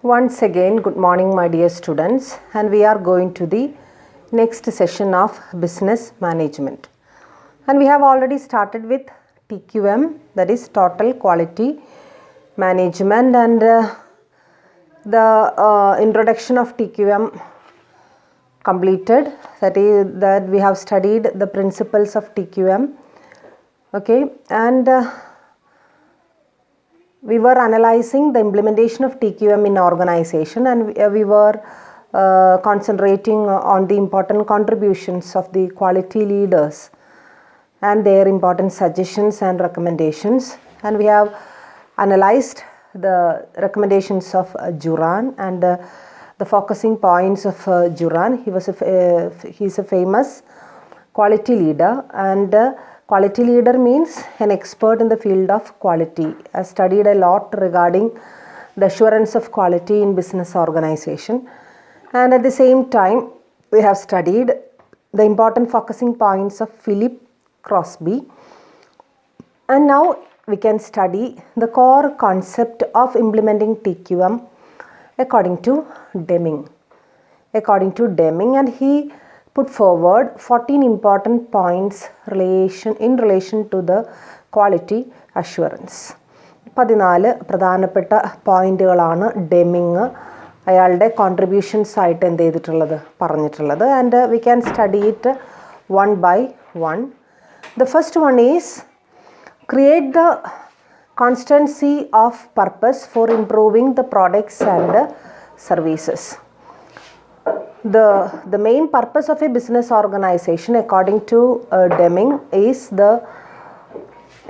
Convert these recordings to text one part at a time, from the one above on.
Once again, good morning my dear students, and we are going to the next session of business management. And we have already started with TQM, that is Total Quality Management, and the introduction of TQM completed, that is that we have studied the principles of TQM, okay, and we were analyzing the implementation of TQM in organization, and we were concentrating on the important contributions of the quality leaders and their important suggestions and recommendations. And we have analyzed the recommendations of Juran and the focusing points of Juran. He is a famous quality leader, and quality leader means an expert in the field of quality. I studied a lot regarding the assurance of quality in business organization, and at the same time we have studied the important focusing points of Philip Crosby. And now we can study the core concept of implementing TQM according to Deming. And he put forward 14 important points in relation to the quality assurance. 14 പ്രധാനപ്പെട്ട പോയിന്റുകളാണ് Deming അയാളുടെ contributions ആയിട്ട് എന്ത് ചെയ്തിട്ടുള്ളത് പറഞ്ഞിട്ടുള്ളത്. And we can study it one by one. The first one is create the constancy of purpose for improving the products and services. The main purpose of a business organization according to Deming is the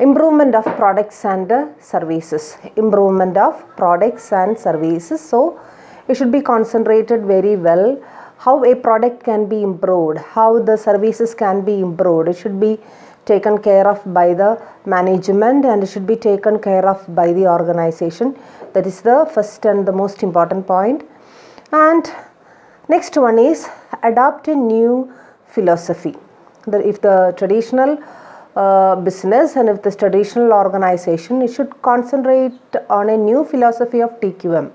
improvement of products and services. So it should be concentrated very well how a product can be improved, how the services can be improved. It should be taken care of by the management, and it should be taken care of by the organization. That is the first and the most important point. And next one is adopt a new philosophy. If the traditional business and if the traditional organization, it should concentrate on a new philosophy of TQM.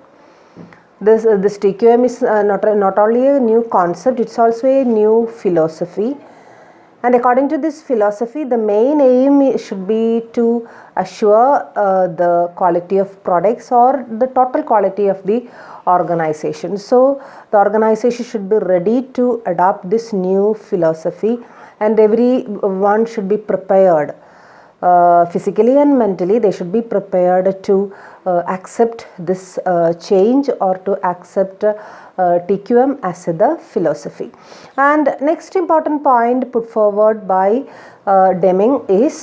This TQM is not only a new concept, it's also a new philosophy. And according to this philosophy, the main aim should be to assure the quality of products or the total quality of the organization. So the organization should be ready to adopt this new philosophy, and everyone should be prepared physically and mentally. They should be prepared to accept this change or to accept TQM as the philosophy. And next important point put forward by Deming is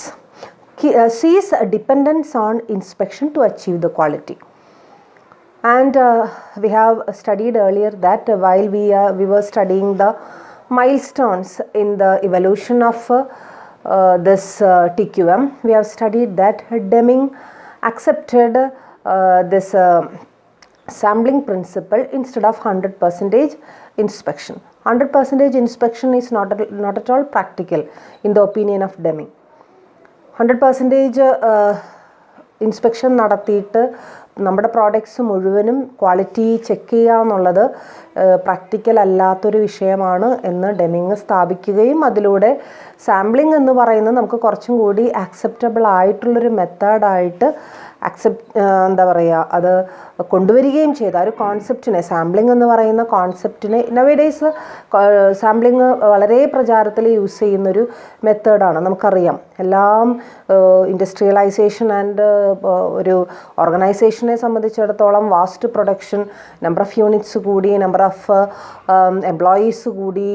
cease dependence on inspection to achieve the quality. And we have studied earlier that while we were studying the milestones in the evolution of this TQM, we have studied that Deming accepted this sampling principle instead of 100% inspection. 100% inspection is not at all practical in the opinion of Deming. 100% inspection നടത്തിയിട്ട് നമ്മുടെ products മുഴുവനും quality check ചെയ്യുക എന്നുള്ളത് practical അല്ലാത്തൊരു വിഷയമാണ് എന്ന് Deming സ്ഥാപിക്കുകയും അതിലൂടെ സാമ്പിളിംഗ് എന്ന് പറയുന്നത് നമുക്ക് കുറച്ചും കൂടി ആക്സെപ്റ്റബിൾ ആയിട്ടുള്ളൊരു മെത്തേഡായിട്ട് എന്താ പറയുക അത് കൊണ്ടുവരികയും ചെയ്ത ഒരു കോൺസെപ്റ്റിനെ, സാമ്പിളിംഗ് എന്ന് പറയുന്ന കോൺസെപ്റ്റിനെ നവഡേയ്സ് സാമ്പിളിംഗ് വളരെ പ്രചാരത്തിൽ യൂസ് ചെയ്യുന്നൊരു മെത്തേഡാണ്. നമുക്കറിയാം എല്ലാം ഇൻഡസ്ട്രിയലൈസേഷൻ ആൻഡ് ഒരു ഓർഗനൈസേഷനെ സംബന്ധിച്ചിടത്തോളം vast production, number of units കൂടി, നമ്പർ ഓഫ് എംപ്ലോയീസ് കൂടി,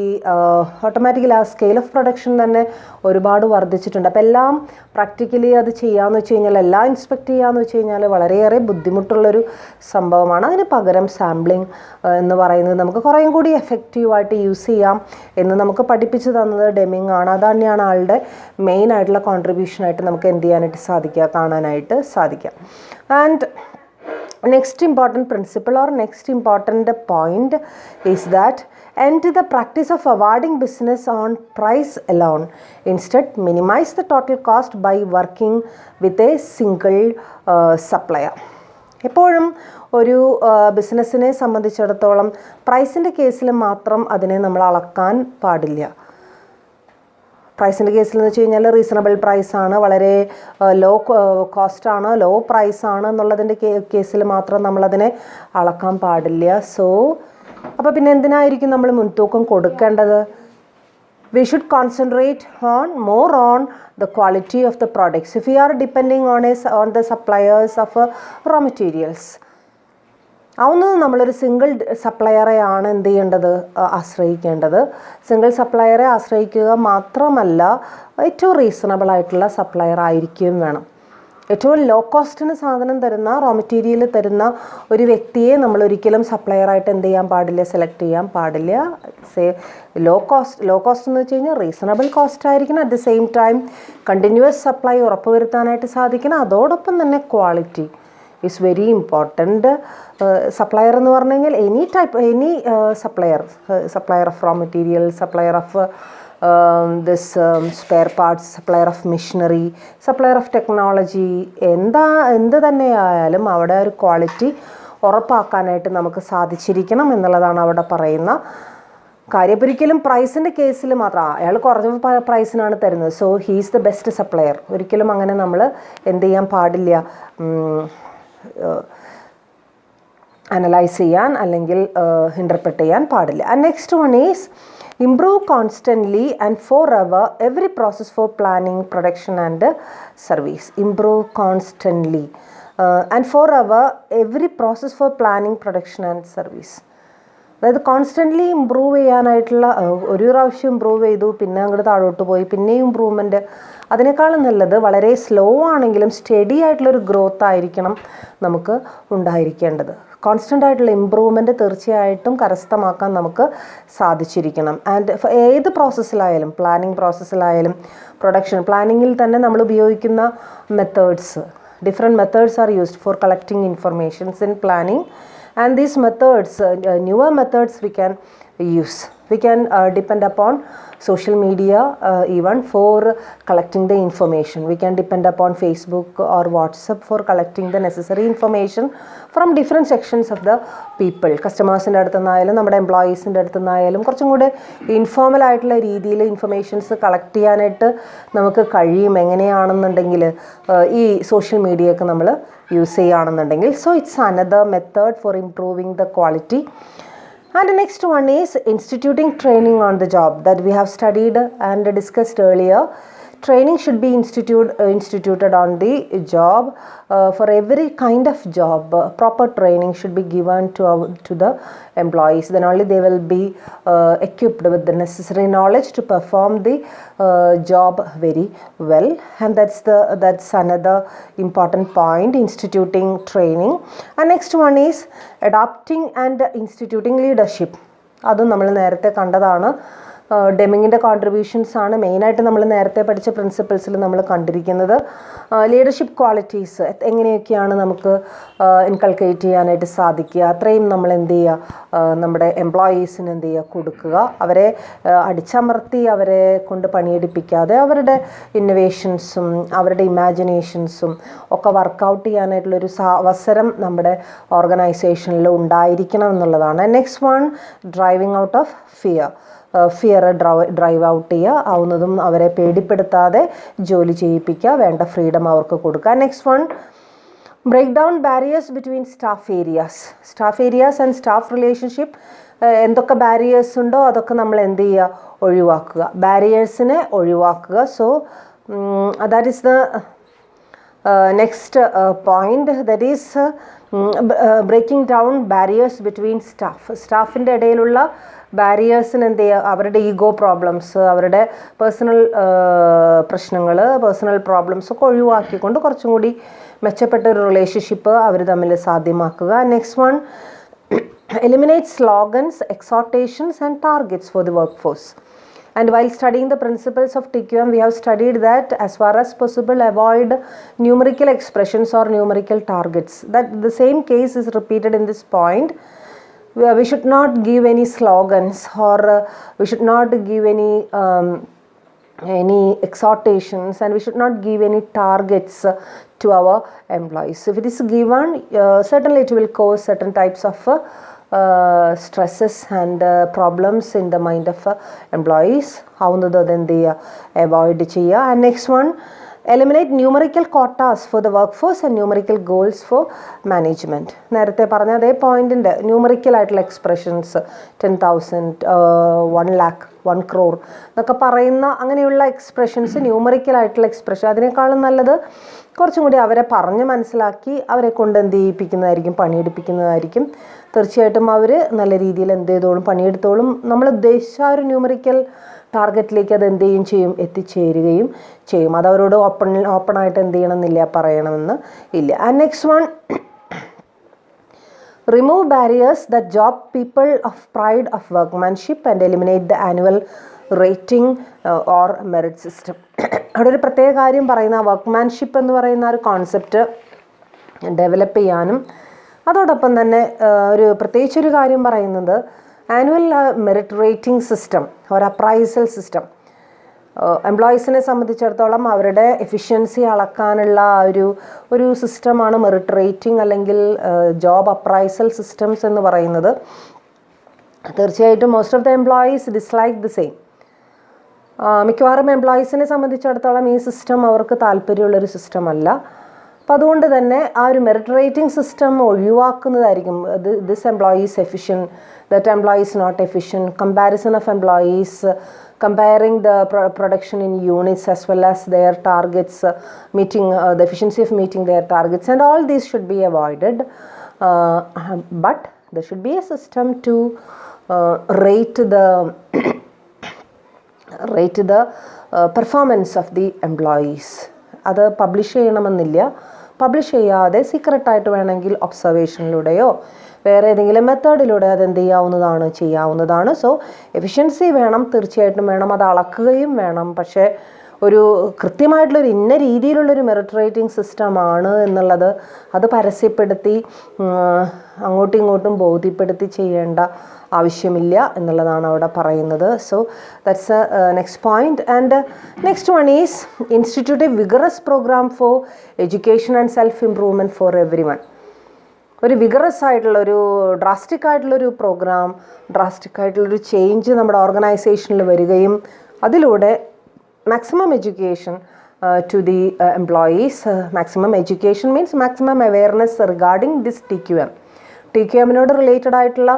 ഓട്ടോമാറ്റിക്കലി ആ സ്കെയിൽ ഓഫ് പ്രൊഡക്ഷൻ തന്നെ ഒരുപാട് വർദ്ധിച്ചിട്ടുണ്ട്. അപ്പോൾ എല്ലാം പ്രാക്ടിക്കലി അത് ചെയ്യാമെന്ന് വെച്ച് കഴിഞ്ഞാൽ, എല്ലാം ഇൻസ്പെക്ട് ചെയ്യാമെന്ന് വെച്ച് കഴിഞ്ഞാൽ വളരെയേറെ ബുദ്ധിമുട്ടുള്ളൊരു സംഭവമാണ്. അതിന് പകരം സാമ്പിളിംഗ് എന്ന് പറയുന്നത് നമുക്ക് കുറേയും കൂടി എഫക്റ്റീവായിട്ട് യൂസ് ചെയ്യാം എന്ന് നമുക്ക് പഠിപ്പിച്ചു തന്നത് ഡെമിങ് ആണ്. അത് തന്നെയാണ് ആളുടെ മെയിൻ ആയിട്ടുള്ള കോൺട്രിബ്യൂഷനായിട്ട് നമുക്ക് എന്ത് ചെയ്യാനായിട്ട് സാധിക്കുക, കാണാനായിട്ട് സാധിക്കുക. And next important principle or next important point is that end the practice of awarding business on price alone. Instead, minimize the total cost by working with a single supplier. എപ്പോഴും ഒരു ബിസിനസ്സിനെ സംബന്ധിച്ചിടത്തോളം പ്രൈസിൻ്റെ കേസിൽ മാത്രം അതിനെ നമ്മൾ അളക്കാൻ പാടില്ല. പ്രൈസിൻ്റെ കേസിൽ എന്ന് വെച്ച് കഴിഞ്ഞാൽ റീസണബിൾ പ്രൈസാണ്, വളരെ ലോ കോസ്റ്റാണ്, ലോ പ്രൈസാണ് എന്നുള്ളതിൻ്റെ കേസിൽ മാത്രം നമ്മളതിനെ അളക്കാൻ പാടില്ല. സോ അപ്പോൾ പിന്നെ എന്തിനായിരിക്കും നമ്മൾ മുൻതൂക്കം കൊടുക്കേണ്ടത്? We should concentrate more on the quality of the products. If we are depending on the suppliers of raw materials, അതൊന്നും നമ്മളൊരു സിംഗിൾ സപ്ലയറെയാണ് എന്ത് ചെയ്യേണ്ടത്, ആശ്രയിക്കേണ്ടത്. സിംഗിൾ സപ്ലയറെ ആശ്രയിക്കുക മാത്രമല്ല, ഏറ്റവും റീസണബിൾ ആയിട്ടുള്ള സപ്ലയർ ആയിരിക്കുകയും വേണം. ഏറ്റവും ലോ കോസ്റ്റിന് സാധനം തരുന്ന, റോ മെറ്റീരിയൽ തരുന്ന ഒരു വ്യക്തിയെ നമ്മൾ ഒരിക്കലും സപ്ലയറായിട്ട് എന്ത് ചെയ്യാൻ പാടില്ല, സെലക്ട് ചെയ്യാൻ പാടില്ല. ലോ കോസ്റ്റ് എന്ന് വെച്ച് കഴിഞ്ഞാൽ റീസണബിൾ കോസ്റ്റ് ആയിരിക്കണം. At the same time continuous supply ഉറപ്പുവരുത്താനായിട്ട് സാധിക്കണം. അതോടൊപ്പം തന്നെ quality is very important. Supplier എന്ന് പറഞ്ഞു കഴിഞ്ഞാൽ any supplier of raw material, supplier of spare parts, supplier of machinery, supplier of technology, എന്ത് തന്നെയായാലും അവിടെ ഒരു ക്വാളിറ്റി ഉറപ്പാക്കാനായിട്ട് നമുക്ക് സാധിച്ചിരിക്കണം എന്നുള്ളതാണ് അവിടെ പറയുന്ന കാര്യം. ഒരിക്കലും പ്രൈസിൻ്റെ കേസിൽ മാത്രം അയാൾ കുറഞ്ഞ പ്രൈസിനാണ് തരുന്നത്, so he's the best supplier, ഒരിക്കലും അങ്ങനെ നമ്മൾ എന്ത് ചെയ്യാൻ പാടില്ല, അനലൈസ് ചെയ്യാൻ അല്ലെങ്കിൽ ഇൻ്റർപ്രറ്റ് ചെയ്യാൻ പാടില്ല. And next one is improve constantly and forever every process for planning, production and service. Improve constantly and forever every process for planning, production and service. അതായത് കോൺസ്റ്റൻ്റ്ലി ഇമ്പ്രൂവ് ചെയ്യാനായിട്ടുള്ള, ഒരു പ്രാവശ്യം ഇമ്പ്രൂവ് ചെയ്തു പിന്നെ അങ്ങോട്ട് താഴോട്ട് പോയി പിന്നെയും ഇമ്പ്രൂവ്മെൻറ്റ്, അതിനേക്കാളും നല്ലത് വളരെ സ്ലോ ആണെങ്കിലും സ്റ്റഡി ആയിട്ടുള്ളൊരു ഗ്രോത്ത് ആയിരിക്കണം നമുക്ക് ഉണ്ടായിരിക്കേണ്ടത്. കോൺസ്റ്റൻ്റ് ആയിട്ടുള്ള ഇമ്പ്രൂവ്മെൻറ്റ് തീർച്ചയായിട്ടും കരസ്ഥമാക്കാൻ നമുക്ക് സാധിച്ചിരിക്കണം. ആൻഡ് ഏത് പ്രോസസ്സിലായാലും, പ്ലാനിങ് പ്രോസസ്സിലായാലും, പ്രൊഡക്ഷൻ പ്ലാനിങ്ങിൽ തന്നെ നമ്മൾ ഉപയോഗിക്കുന്ന methods, different methods are used for collecting informations in planning. And these methods, newer methods we can use. We can depend upon social media even for collecting the information. We can depend upon Facebook or WhatsApp for collecting the necessary information from different sections of the people. കസ്റ്റമേഴ്സിൻ്റെ അടുത്തു നിന്നായാലും നമ്മുടെ എംപ്ലോയീസിൻ്റെ അടുത്തു നിന്നായാലും കുറച്ചും കൂടെ informal ആയിട്ടുള്ള രീതിയിൽ informations collect ചെയ്യാനായിട്ട് നമുക്ക് കഴിയും എങ്ങനെയാണെന്നുണ്ടെങ്കിൽ ഈ സോഷ്യൽ മീഡിയയൊക്കെ നമ്മൾ യൂസ് ചെയ്യുകയാണെന്നുണ്ടെങ്കിൽ. So it's another method for improving the quality. And the next one is instituting training on the job that we have studied and discussed earlier. Training should be instituted on the job for every kind of job. Proper training should be given to the employees. Then only they will be equipped with the necessary knowledge to perform the job very well. And that's another important point, instituting training. And next one is adopting and instituting leadership. അതും നമ്മൾ നേരത്തെ കണ്ടതാണ്. ഡെമിങ്ങിൻ്റെ contributions ആണ് മെയിനായിട്ട് നമ്മൾ നേരത്തെ പഠിച്ച പ്രിൻസിപ്പിൾസിൽ നമ്മൾ കണ്ടിരിക്കുന്നത്. ലീഡർഷിപ്പ് ക്വാളിറ്റീസ് എങ്ങനെയൊക്കെയാണ് നമുക്ക് ഇൻകൾക്കേറ്റ് ചെയ്യാനായിട്ട് സാധിക്കുക, അത്രയും നമ്മൾ എന്ത് ചെയ്യുക, നമ്മുടെ എംപ്ലോയീസിന് എന്ത് ചെയ്യുക, കൊടുക്കുക. അവരെ അടിച്ചമർത്തി അവരെ കൊണ്ട് പണിയെടുപ്പിക്കാതെ അവരുടെ ഇന്നൊവേഷൻസും അവരുടെ ഇമാജിനേഷൻസും ഒക്കെ വർക്കൗട്ട് ചെയ്യാനായിട്ടുള്ളൊരു അവസരം നമ്മുടെ ഓർഗനൈസേഷനിൽ ഉണ്ടായിരിക്കണം എന്നുള്ളതാണ്. Next one, driving out of fear. Drive out ചെയ്യുക, ആവുന്നതും അവരെ പേടിപ്പെടുത്താതെ ജോലി ചെയ്യിപ്പിക്കുക, വേണ്ട ഫ്രീഡം അവർക്ക് കൊടുക്കുക. Next one, break down barriers between staff areas and staff relationship. എന്തൊക്കെ ബാരിയേഴ്സ് ഉണ്ടോ അതൊക്കെ നമ്മൾ എന്ത് ചെയ്യുക, ഒഴിവാക്കുക, ബാരിയേഴ്സിനെ ഒഴിവാക്കുക. So that is the next point, that is breaking down barriers between സ്റ്റാഫിൻ്റെ ഇടയിലുള്ള ബാരിയേഴ്സിന് എന്ത് ചെയ്യുക, അവരുടെ ഈഗോ പ്രോബ്ലംസ്, അവരുടെ പേഴ്സണൽ പ്രശ്നങ്ങൾ, പേഴ്സണൽ പ്രോബ്ലംസ് ഒക്കെ ഒഴിവാക്കിക്കൊണ്ട് കുറച്ചും കൂടി മെച്ചപ്പെട്ട ഒരു റിലേഷൻഷിപ്പ് അവർ തമ്മിൽ സാധ്യമാക്കുക. Next one, eliminate slogans, exhortations and targets for the work force. And while studying the principles of Tqm, we have studied that as far as possible avoid numerical expressions or numerical targets. That the same case is repeated in this point. We should not give any slogans or we should not give any any exhortations, and we should not give any targets to our employees. If it is given, certainly it will cause certain types of stresses and problems in the mind of employees. How then they avoid cheya. And next one, eliminate numerical quotas for the workforce and numerical goals for management. നേരത്തെ പറഞ്ഞ അതേ പോയിന്റിൻ്റെ numerical ആയിട്ടുള്ള expressions 10,000, 1 lakh, 1 crore എന്നൊക്കെ പറയുന്ന അങ്ങനെയുള്ള expressions, numerical ആയിട്ടുള്ള expression, അതിനേക്കാളും നല്ലത് കുറച്ചും കൂടി അവരെ പറഞ്ഞ് മനസ്സിലാക്കി അവരെ കൊണ്ട് എന്ത് ചെയ്യിപ്പിക്കുന്നതായിരിക്കും, പണിയെടുപ്പിക്കുന്നതായിരിക്കും. തീർച്ചയായിട്ടും അവർ നല്ല രീതിയിൽ എന്ത് ചെയ്തോളും, പണിയെടുത്തോളും. നമ്മൾ ഉദ്ദേശിച്ച ഒരു ന്യൂമറിക്കൽ ടാർഗറ്റിലേക്ക് അത് എന്ത് ചെയ്യും, എത്തിച്ചേരുകയും ചെയ്യും. അത് അവരോട് ഓപ്പണായിട്ട് എന്ത് ചെയ്യണമെന്നില്ല, പറയണമെന്ന് ഇല്ല. And next one, remove barriers that job people of pride of workmanship and eliminate the annual rating or merit system. അവിടെ ഒരു പ്രത്യേക കാര്യം പറയുന്ന വർക്ക്മാൻഷിപ്പ് എന്ന് പറയുന്ന ഒരു കോൺസെപ്റ്റ് ഡെവലപ്പ് ചെയ്യാനും അതോടൊപ്പം തന്നെ പ്രത്യേകിച്ചൊരു കാര്യം പറയുന്നത് ആനുവൽ മെറിറ്റ് റേറ്റിംഗ് സിസ്റ്റം ഒരു അപ്രൈസൽ സിസ്റ്റം. എംപ്ലോയീസിനെ സംബന്ധിച്ചിടത്തോളം അവരുടെ എഫിഷ്യൻസി അളക്കാനുള്ള ഒരു സിസ്റ്റമാണ് മെറിറ്റ് റേറ്റിംഗ് അല്ലെങ്കിൽ ജോബ് അപ്രൈസൽ സിസ്റ്റംസ് എന്ന് പറയുന്നത്. തീർച്ചയായിട്ടും most of the employees dislike the same. മിക്കവാറും എംപ്ലോയീസിനെ സംബന്ധിച്ചിടത്തോളം ഈ സിസ്റ്റം അവർക്ക് താല്പര്യമുള്ളൊരു സിസ്റ്റം അല്ല. അപ്പം അതുകൊണ്ട് തന്നെ ആ ഒരു മെറിറ്റ് റേറ്റിംഗ് സിസ്റ്റം ഒഴിവാക്കുന്നതായിരിക്കും. This employees efficient, that employees not efficient, comparison of employees, comparing the production in units as well as their targets, meeting the efficiency of meeting their targets, and all these should be avoided. But there should be a system to rate the performance of the employees. അത് publish ചെയ്യണമെന്നില്ല. Publish ചെയ്യാതെ സീക്രട്ടായിട്ട് വേണമെങ്കിൽ ഒബ്സർവേഷനിലൂടെയോ വേറെ ഏതെങ്കിലും മെത്തേഡിലൂടെ അതെന്ത് ചെയ്യാവുന്നതാണ്. So efficiency വേണം, തീർച്ചയായിട്ടും വേണം, അത് അളക്കുകയും വേണം. പക്ഷേ ഒരു കൃത്യമായിട്ടുള്ളൊരു ഇന്ന രീതിയിലുള്ളൊരു മെറിറ്റ് റേറ്റിംഗ് സിസ്റ്റമാണ് എന്നുള്ളത് അത് പരസ്യപ്പെടുത്തി അങ്ങോട്ടും ഇങ്ങോട്ടും ബോധ്യപ്പെടുത്തി ചെയ്യേണ്ട ആവശ്യമില്ല എന്നുള്ളതാണ് അവിടെ പറയുന്നത്. So that's next point. And next one is institute a vigorous programme for education and self improvement for everyone. ഒരു വിഗറസ് ആയിട്ടുള്ളൊരു ഡ്രാസ്റ്റിക് ആയിട്ടുള്ളൊരു പ്രോഗ്രാം, ഡ്രാസ്റ്റിക് ആയിട്ടുള്ളൊരു ചേഞ്ച് നമ്മുടെ ഓർഗനൈസേഷനിൽ വരികയും അതിലൂടെ maximum education to the employees. Maximum education means maximum awareness regarding this TQM. TQM-നോട് related ആയിട്ടുള്ള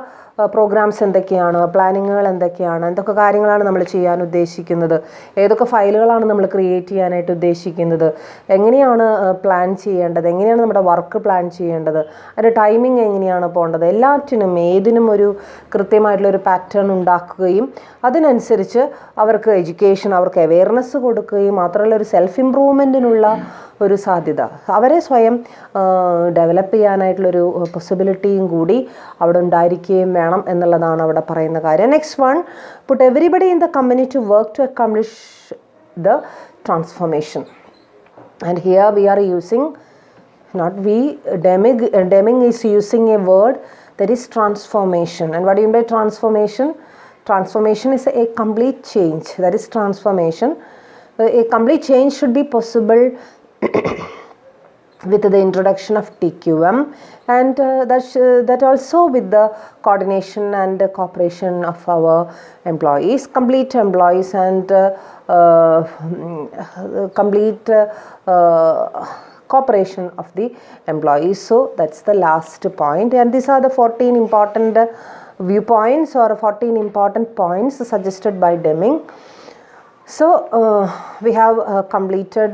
പ്രോഗ്രാംസ് എന്തൊക്കെയാണ്, പ്ലാനിങ്ങുകൾ എന്തൊക്കെയാണ്, എന്തൊക്കെ കാര്യങ്ങളാണ് നമ്മൾ ചെയ്യാൻ ഉദ്ദേശിക്കുന്നത്, ഏതൊക്കെ ഫയലുകളാണ് നമ്മൾ ക്രിയേറ്റ് ചെയ്യാനായിട്ട് ഉദ്ദേശിക്കുന്നത്, എങ്ങനെയാണ് പ്ലാൻ ചെയ്യേണ്ടത്, എങ്ങനെയാണ് നമ്മുടെ വർക്ക് പ്ലാൻ ചെയ്യേണ്ടത്, അതിൻ്റെ ടൈമിംഗ് എങ്ങനെയാണ് പോകേണ്ടത്, എല്ലാറ്റിനും ഏതിനും ഒരു കൃത്യമായിട്ടുള്ളൊരു പാറ്റേൺ ഉണ്ടാക്കുകയും അതിനനുസരിച്ച് അവർക്ക് എഡ്യൂക്കേഷൻ, അവർക്ക് അവെയർനെസ് കൊടുക്കുകയും മാത്രമല്ല ഒരു സെൽഫ് ഇംപ്രൂവ്മെൻറ്റിനുള്ള ഒരു സാധ്യത, അവരെ സ്വയം ഡെവലപ്പ് ചെയ്യാനായിട്ടുള്ളൊരു പോസിബിലിറ്റിയും കൂടി അവിടെ ഉണ്ടായിരിക്കുകയും വേണം എന്നുള്ളതാണ് അവിടെ പറയുന്ന കാര്യം. Next one, put everybody in the company to work to accomplish the transformation. And here we are using, not we, Deming is using a word that is transformation. And what do you mean by transformation? Transformation is a complete change. That is transformation. A complete change should be possible with the introduction of TQM, and that also with the coordination and cooperation of our employees, complete employees, and complete cooperation of the employees. So that's the last point, and these are the 14 important viewpoints or 14 important points suggested by Deming. So we have completed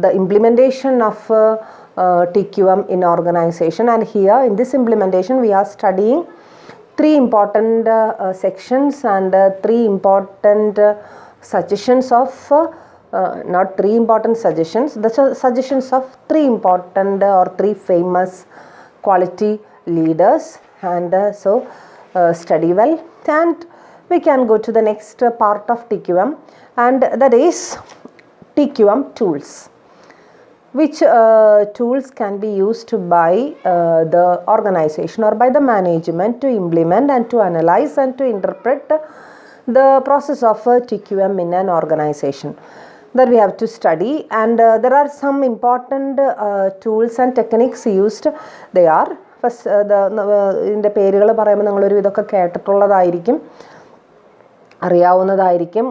the implementation of TQM in organization, and here in this implementation we are studying 3 important sections and 3 important suggestions of not 3 important suggestions, the suggestions of 3 important or 3 famous quality leaders. And so study well, and we can go to the next part of TQM, and that is Tqm Tools. Which tools can be used by the organization or by the management to implement and to analyze and to interpret the process of TQM in an organization that we have to study, and there are some important tools and techniques used. They are first ഇതിൻ്റെ പേരുകൾ പറയുമ്പോൾ നിങ്ങളൊരു ഇതൊക്കെ കേട്ടിട്ടുള്ളതായിരിക്കും, അറിയാവുന്നതായിരിക്കും.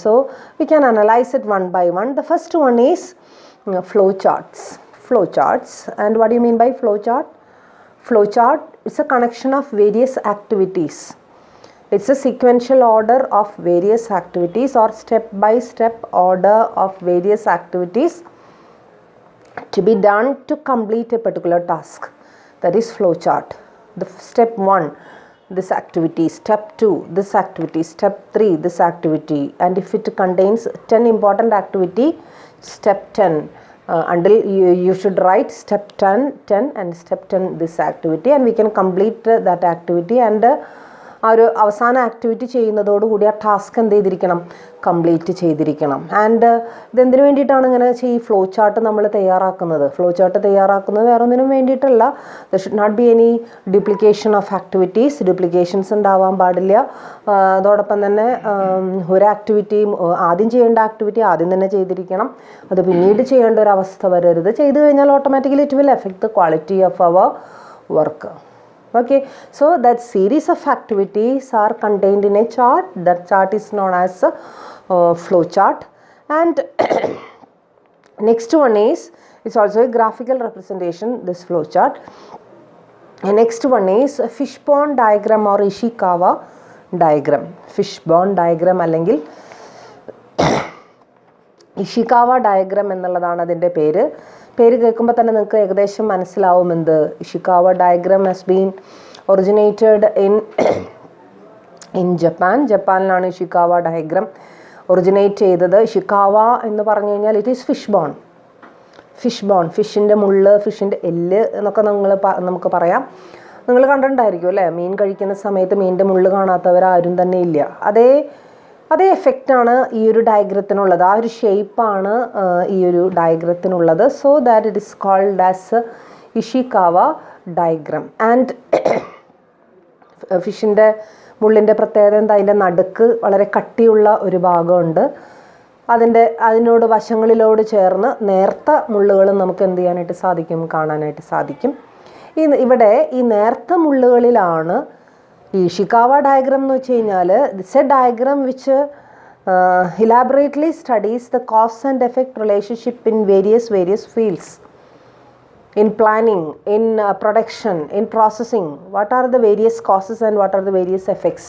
So we can analyze it one by one. The first one is flow charts. Flow charts. And what do you mean by flow chart? Flow chart is a connection of various activities. It's a sequential order of various activities or step-by-step order of various activities to be done to complete a particular task. That is flow chart. The step 1, this activity. Step 2, this activity. Step 3, this activity. And if it contains 10 important activity, step 10. Until you should write step 10 and step 10 this activity, and we can complete that activity, and ആ ഒരു അവസാന activity ചെയ്യുന്നതോടുകൂടി ആ task എന്ത് ചെയ്തിരിക്കണം, complete ചെയ്തിരിക്കണം. And ഇതെന്തിനു വേണ്ടിയിട്ടാണ് ഇങ്ങനെ ഈ ഫ്ലോ ചാർട്ട് നമ്മൾ തയ്യാറാക്കുന്നത്? ഫ്ലോ ചാർട്ട് തയ്യാറാക്കുന്നത് വേറെ ഒന്നിനും വേണ്ടിയിട്ടല്ല. There should not be any duplication of activities. Duplications ഉണ്ടാവാൻ പാടില്ല. അതോടൊപ്പം തന്നെ ഒരു ആക്ടിവിറ്റി ആദ്യം ചെയ്യേണ്ട ആക്ടിവിറ്റി ആദ്യം തന്നെ ചെയ്തിരിക്കണം. അത് പിന്നീട് ചെയ്യേണ്ട ഒരു അവസ്ഥ വരരുത്. ചെയ്തു കഴിഞ്ഞാൽ automatically it will affect the quality of our work. Okay, so that series of activities are contained in a chart. That chart is known as flow chart. And next one is, it's also a graphical representation, this flow chart. And next one is a fishbone diagram or Ishikawa diagram. Fishbone diagram അല്ലെങ്കിൽ Ishikawa diagram എന്നുള്ളതാണ് അതിൻ്റെ പേര്. പേര് കേൾക്കുമ്പോൾ തന്നെ നിങ്ങൾക്ക് ഏകദേശം മനസ്സിലാവും എന്ത്. Ishikawa diagram has been originated in ജപ്പാനിലാണ് ഇഷിക്കാവ ഡയഗ്രാം ഒറിജിനേറ്റ് ചെയ്തത്. ഇഷിക്കാവ എന്ന് പറഞ്ഞു കഴിഞ്ഞാൽ ഇറ്റ് ഈസ് ഫിഷ്ബോൺ, ഫിഷിൻ്റെ മുള്ള്, ഫിഷിൻ്റെ എല്ല് എന്നൊക്കെ നമുക്ക് പറയാം. നിങ്ങൾ കണ്ടിട്ടുണ്ടായിരിക്കും അല്ലേ, മീൻ കഴിക്കുന്ന സമയത്ത് മീനിൻ്റെ മുള്ള് കാണാത്തവരാരും തന്നെ ഇല്ല. അതേ എഫക്റ്റാണ് ഈ ഒരു ഡയഗ്രത്തിനുള്ളത്. ആ ഒരു ഷേപ്പാണ് ഈ ഒരു ഡയഗ്രത്തിനുള്ളത്. So that it is called as Ishikawa diagram. And ഫിഷിൻ്റെ മുള്ളിൻ്റെ പ്രത്യേകത എന്താ, അതിൻ്റെ നടുക്ക് വളരെ കട്ടിയുള്ള ഒരു ഭാഗമുണ്ട്. അതിനോട് വശങ്ങളിലോട് ചേർന്ന് നേർത്ത മുള്ളുകളും നമുക്ക് എന്ത് ചെയ്യാനായിട്ട് സാധിക്കും, കാണാനായിട്ട് സാധിക്കും. ഇവിടെ ഈ നേർത്ത മുള്ളുകളിലാണ് ഈ ഇഷിക്കാവ ഡയഗ്രാം എന്ന് വെച്ച് കഴിഞ്ഞാൽ it's A diagram which elaborately studies the cause and effect relationship in various fields. In planning, in production, in processing, what are the various causes and what are the various effects?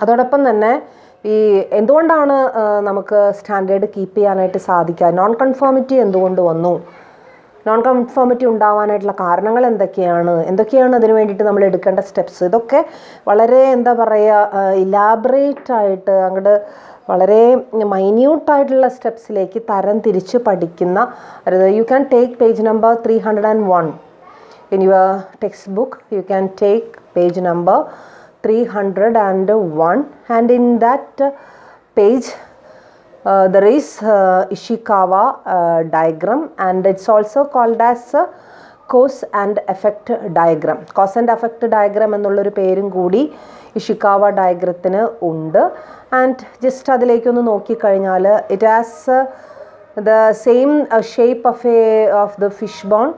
അതോടൊപ്പം തന്നെ ഈ എന്തുകൊണ്ടാണ് നമുക്ക് standard keep ചെയ്യാനായിട്ട് സാധിക്കുക, non conformity എന്തുകൊണ്ട് വന്നു, non conformity ഉണ്ടാവാനായിട്ടുള്ള കാരണങ്ങൾ എന്തൊക്കെയാണ് അതിന് വേണ്ടിയിട്ട് നമ്മൾ എടുക്കേണ്ട സ്റ്റെപ്സ്, ഇതൊക്കെ വളരെ എന്താ പറയുക ഇലാബറേറ്റ് ആയിട്ട് അങ്ങോട്ട് വളരെ മൈന്യൂട്ടായിട്ടുള്ള സ്റ്റെപ്സിലേക്ക് തരം തിരിച്ച് പഠിക്കുന്ന. You can take page number 301 in your text book. You can take page number 301 and in that page there is Ishikawa diagram, and it's also called as cause and effect diagram. Cause and effect diagram എന്നുള്ളൊരു പേരും കൂടി Ishikawa ഡയഗ്രത്തിന് ഉണ്ട്. And just അതിലേക്കൊന്ന് നോക്കിക്കഴിഞ്ഞാൽ it has the same shape of the fish bone.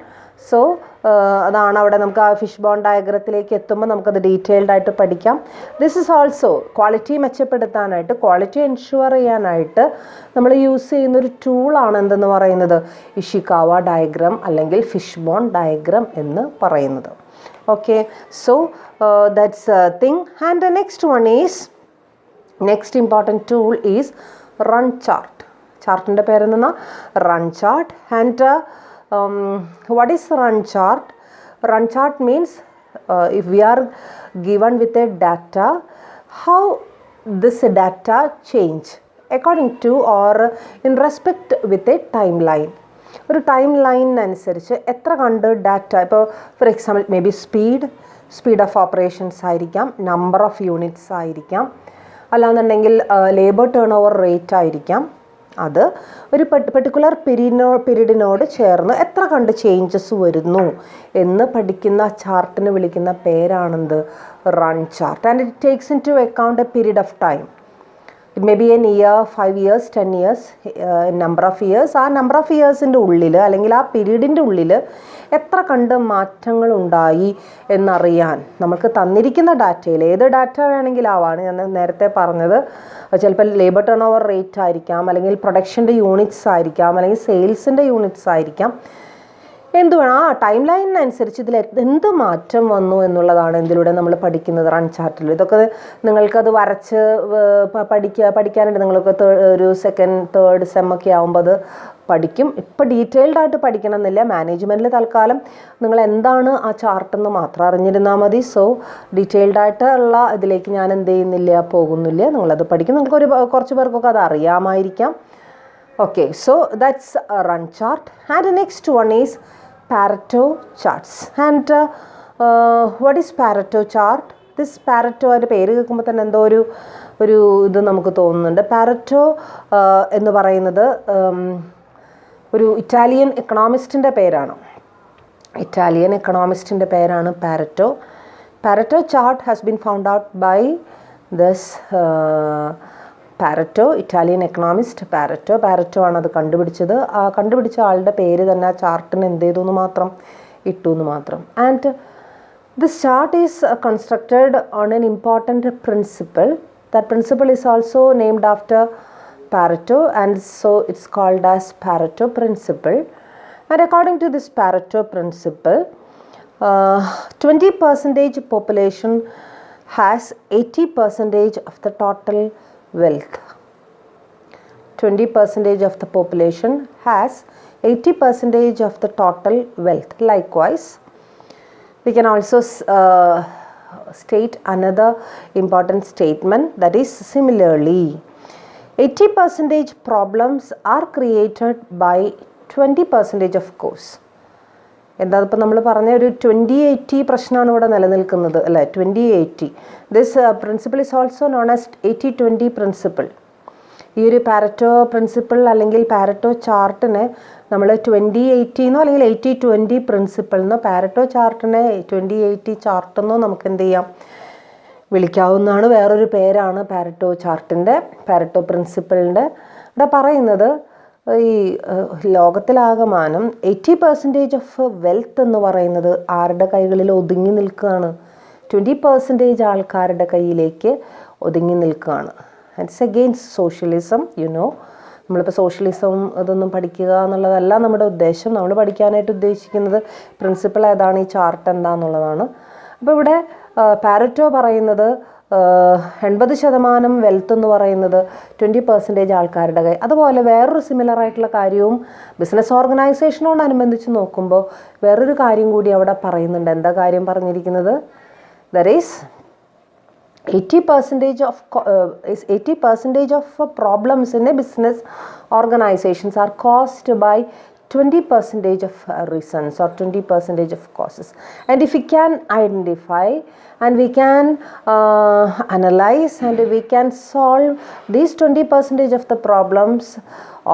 So അതാണ് അവിടെ നമുക്ക് ആ ഫിഷ് ബോൺ ഡയഗ്രത്തിലേക്ക് എത്തുമ്പോൾ നമുക്കത് ഡീറ്റെയിൽഡ് ആയിട്ട് പഠിക്കാം. ദിസ് ഇസ് ഓൾസോ ക്വാളിറ്റി മെച്ചപ്പെടുത്താനായിട്ട്, ക്വാളിറ്റി എൻഷുവർ ചെയ്യാനായിട്ട് നമ്മൾ യൂസ് ചെയ്യുന്നൊരു ടൂളാണ് എന്തെന്ന് പറയുന്നത് ഇഷിക്കാവ ഡയഗ്രാം അല്ലെങ്കിൽ ഫിഷ് ബോൺ ഡയഗ്രാം എന്ന് പറയുന്നത്. Okay, so that's a thing. And the next one is, next important tool is run chart. ചാർട്ടിൻ്റെ പേരെന്താ run chart. And what is run chart? Run chart means if we are given with a data, how this data change according to or in respect with a timeline. ഒരു time line അനുസരിച്ച് എത്ര കണ്ട് data, ഇപ്പോൾ for example may be speed of operations ആയിരിക്കാം, number of units ആയിരിക്കാം, അല്ലാന്നുണ്ടെങ്കിൽ labour turn over rate ആയിരിക്കാം, അത് ഒരു പെർട്ടിക്കുലർ പീരീഡിനോട് ചേർന്ന് എത്ര കണ്ട് ചേഞ്ചസ് വരുന്നു എന്ന് പഠിക്കുന്ന ചാർട്ടിന് വിളിക്കുന്ന പേരാണെന്ത്? Run chart. And it takes in to account a period of time. It may be an year, 5 years, 10 years, number of years. ആ നമ്പർ ഓഫ് ഇയേഴ്സിൻ്റെ ഉള്ളിൽ അല്ലെങ്കിൽ ആ പീരീഡിൻ്റെ ഉള്ളിൽ എത്ര കണ്ട് മാറ്റങ്ങൾ ഉണ്ടായി എന്നറിയാൻ നമുക്ക് തന്നിരിക്കുന്ന ഡാറ്റയിൽ, ഏത് ഡാറ്റ വേണമെങ്കിലാവാണ്, ഞാൻ നേരത്തെ പറഞ്ഞത്, ചിലപ്പോൾ ലേബർ ടേൺ ഓവർ റേറ്റ് ആയിരിക്കാം, അല്ലെങ്കിൽ പ്രൊഡക്ഷൻ്റെ യൂണിറ്റ്സ് ആയിരിക്കാം, അല്ലെങ്കിൽ സെയിൽസിൻ്റെ യൂണിറ്റ്സ് ആയിരിക്കാം, എന്ത് വേണം, ആ ടൈം ലൈനിനനുസരിച്ച് ഇതിൽ എന്ത് മാറ്റം വന്നു എന്നുള്ളതാണ് ഇതിലൂടെ നമ്മൾ പഠിക്കുന്നത് റൺ ചാർട്ടിൽ. ഇതൊക്കെ നിങ്ങൾക്കത് വരച്ച് പഠിക്കാനുണ്ട്. നിങ്ങൾക്ക് ഒരു സെക്കൻഡ്, തേർഡ് സെമ്മൊക്കെ ആകുമ്പോൾ അത് പഠിക്കും. ഇപ്പോൾ ഡീറ്റെയിൽഡ് ആയിട്ട് പഠിക്കണം എന്നില്ല. മാനേജ്മെൻറ്റിൽ തൽക്കാലം നിങ്ങൾ എന്താണ് ആ ചാർട്ടെന്ന് മാത്രം അറിഞ്ഞിരുന്നാൽ മതി. സോ ഡീറ്റെയിൽഡ് ആയിട്ടുള്ള ഇതിലേക്ക് ഞാൻ എന്ത് ചെയ്യുന്നില്ല, പോകുന്നില്ല. നിങ്ങളത് പഠിക്കും. നിങ്ങൾക്കൊരു കുറച്ച് പേർക്കൊക്കെ അത് അറിയാമായിരിക്കാം. Okay, so that's a run chart. And the next one is Pareto charts. And what is Pareto chart? This Pareto അതിൻ്റെ പേര് കേൾക്കുമ്പോൾ തന്നെ എന്തോ ഒരു ഇത് നമുക്ക് തോന്നുന്നുണ്ട്. പാരറ്റോ എന്ന് പറയുന്നത് ഒരു ഇറ്റാലിയൻ എക്കണോമിസ്റ്റിൻ്റെ പേരാണ്. ഇറ്റാലിയൻ എക്കണോമിസ്റ്റിൻ്റെ പേരാണ് Pareto. Pareto chart has been found out by this Pareto, Italian economist Pareto ആണ് അത് കണ്ടുപിടിച്ചത്. ആ കണ്ടുപിടിച്ച ആളുടെ പേര് തന്നെ ആ ചാർട്ടിന് എന്ത് ചെയ്തു എന്ന് മാത്രം ഇട്ടു എന്ന് മാത്രം. And this chart is constructed on an important principle. That principle is also named after Pareto, and so it's called as Pareto Principle. And according to this Pareto Principle, 20% population has 80% of the total wealth. 20% of the population has 80% of the total wealth. Likewise, we can also state another important statement, that is similarly 80% problems are created by 20% of cause. എന്താ ഇപ്പം നമ്മൾ പറഞ്ഞ ഒരു 20-80 പ്രശ്നമാണ് ഇവിടെ നിലനിൽക്കുന്നത് അല്ലേ, 20-80. This principle is also known as 80-20 principle. ഈ ഒരു പാരറ്റോ പ്രിൻസിപ്പിൾ അല്ലെങ്കിൽ പാരറ്റോ ചാർട്ടിനെ നമ്മൾ 20-80 എന്നോ അല്ലെങ്കിൽ 80-20 പ്രിൻസിപ്പിൾ എന്നോ, പാരറ്റോ ചാർട്ടിനെ 20-80 ചാർട്ടെന്നോ നമുക്ക് എന്ത് ചെയ്യാം, വിളിക്കാവുന്നതാണ്. വേറൊരു പേരാണ് പാരറ്റോ ചാർട്ടിൻ്റെ, പാരറ്റോ പ്രിൻസിപ്പിളിൻ്റെ. ഇവിടെ പറയുന്നത് ഈ ലോകത്തിലാകമാനം 80% ഓഫ് വെൽത്ത് എന്ന് പറയുന്നത് ആരുടെ കൈകളിൽ ഒതുങ്ങി നിൽക്കുകയാണ്? 20% ആൾക്കാരുടെ കയ്യിലേക്ക് ഒതുങ്ങി നിൽക്കുകയാണ്. It's against socialism. നമ്മളിപ്പോൾ സോഷ്യലിസം ഇതൊന്നും പഠിക്കുക എന്നുള്ളതല്ല നമ്മുടെ ഉദ്ദേശം. നമ്മൾ പഠിക്കാനായിട്ട് ഉദ്ദേശിക്കുന്നത് പ്രിൻസിപ്പിൾ ഏതാണ്, ഈ ചാർട്ട് എന്താണെന്നുള്ളതാണ്. അപ്പോൾ ഇവിടെ പാരറ്റോ പറയുന്നത് 80% വെൽത്ത് എന്ന് പറയുന്നത് 20% ആൾക്കാരുടെ കൈ. അതുപോലെ വേറൊരു സിമിലർ ആയിട്ടുള്ള കാര്യവും ബിസിനസ് ഓർഗനൈസേഷനോടനുബന്ധിച്ച് നോക്കുമ്പോൾ വേറൊരു കാര്യം കൂടി അവിടെ പറയുന്നുണ്ട്. എന്താ കാര്യം പറഞ്ഞിരിക്കുന്നത്? There is 80% of problems in a business organizations are caused by 20% of reasons or 20% of causes. And if we can identify and we can analyze and we can solve these 20% of the problems,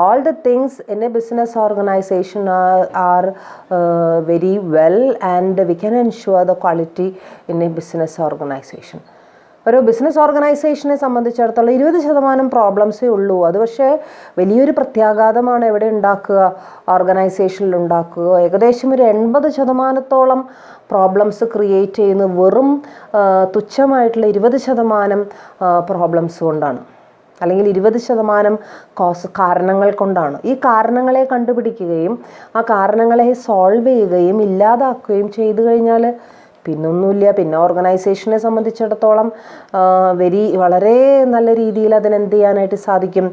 all the things in a business organization are very well, and we can ensure the quality in a business organization. ഒരു business ഓർഗനൈസേഷനെ സംബന്ധിച്ചിടത്തോളം 20% പ്രോബ്ലംസേ ഉള്ളൂ. അത് പക്ഷേ വലിയൊരു പ്രത്യാഘാതമാണ് എവിടെ ഉണ്ടാക്കുക, ഓർഗനൈസേഷനിൽ ഉണ്ടാക്കുക. ഏകദേശം ഒരു 80% പ്രോബ്ലംസ് ക്രിയേറ്റ് ചെയ്യുന്ന വെറും തുച്ഛമായിട്ടുള്ള 20% പ്രോബ്ലംസ് കൊണ്ടാണ്, അല്ലെങ്കിൽ 20% കാരണങ്ങൾ കൊണ്ടാണ്. ഈ കാരണങ്ങളെ കണ്ടുപിടിക്കുകയും ആ കാരണങ്ങളെ സോൾവ് ചെയ്യുകയും ഇല്ലാതാക്കുകയും ചെയ്തു കഴിഞ്ഞാൽ പിന്നൊന്നുമില്ല. പിന്നെ ഓർഗനൈസേഷനെ സംബന്ധിച്ചിടത്തോളം വളരെ നല്ല രീതിയിൽ അതിനെന്ത് ചെയ്യാനായിട്ട് സാധിക്കും,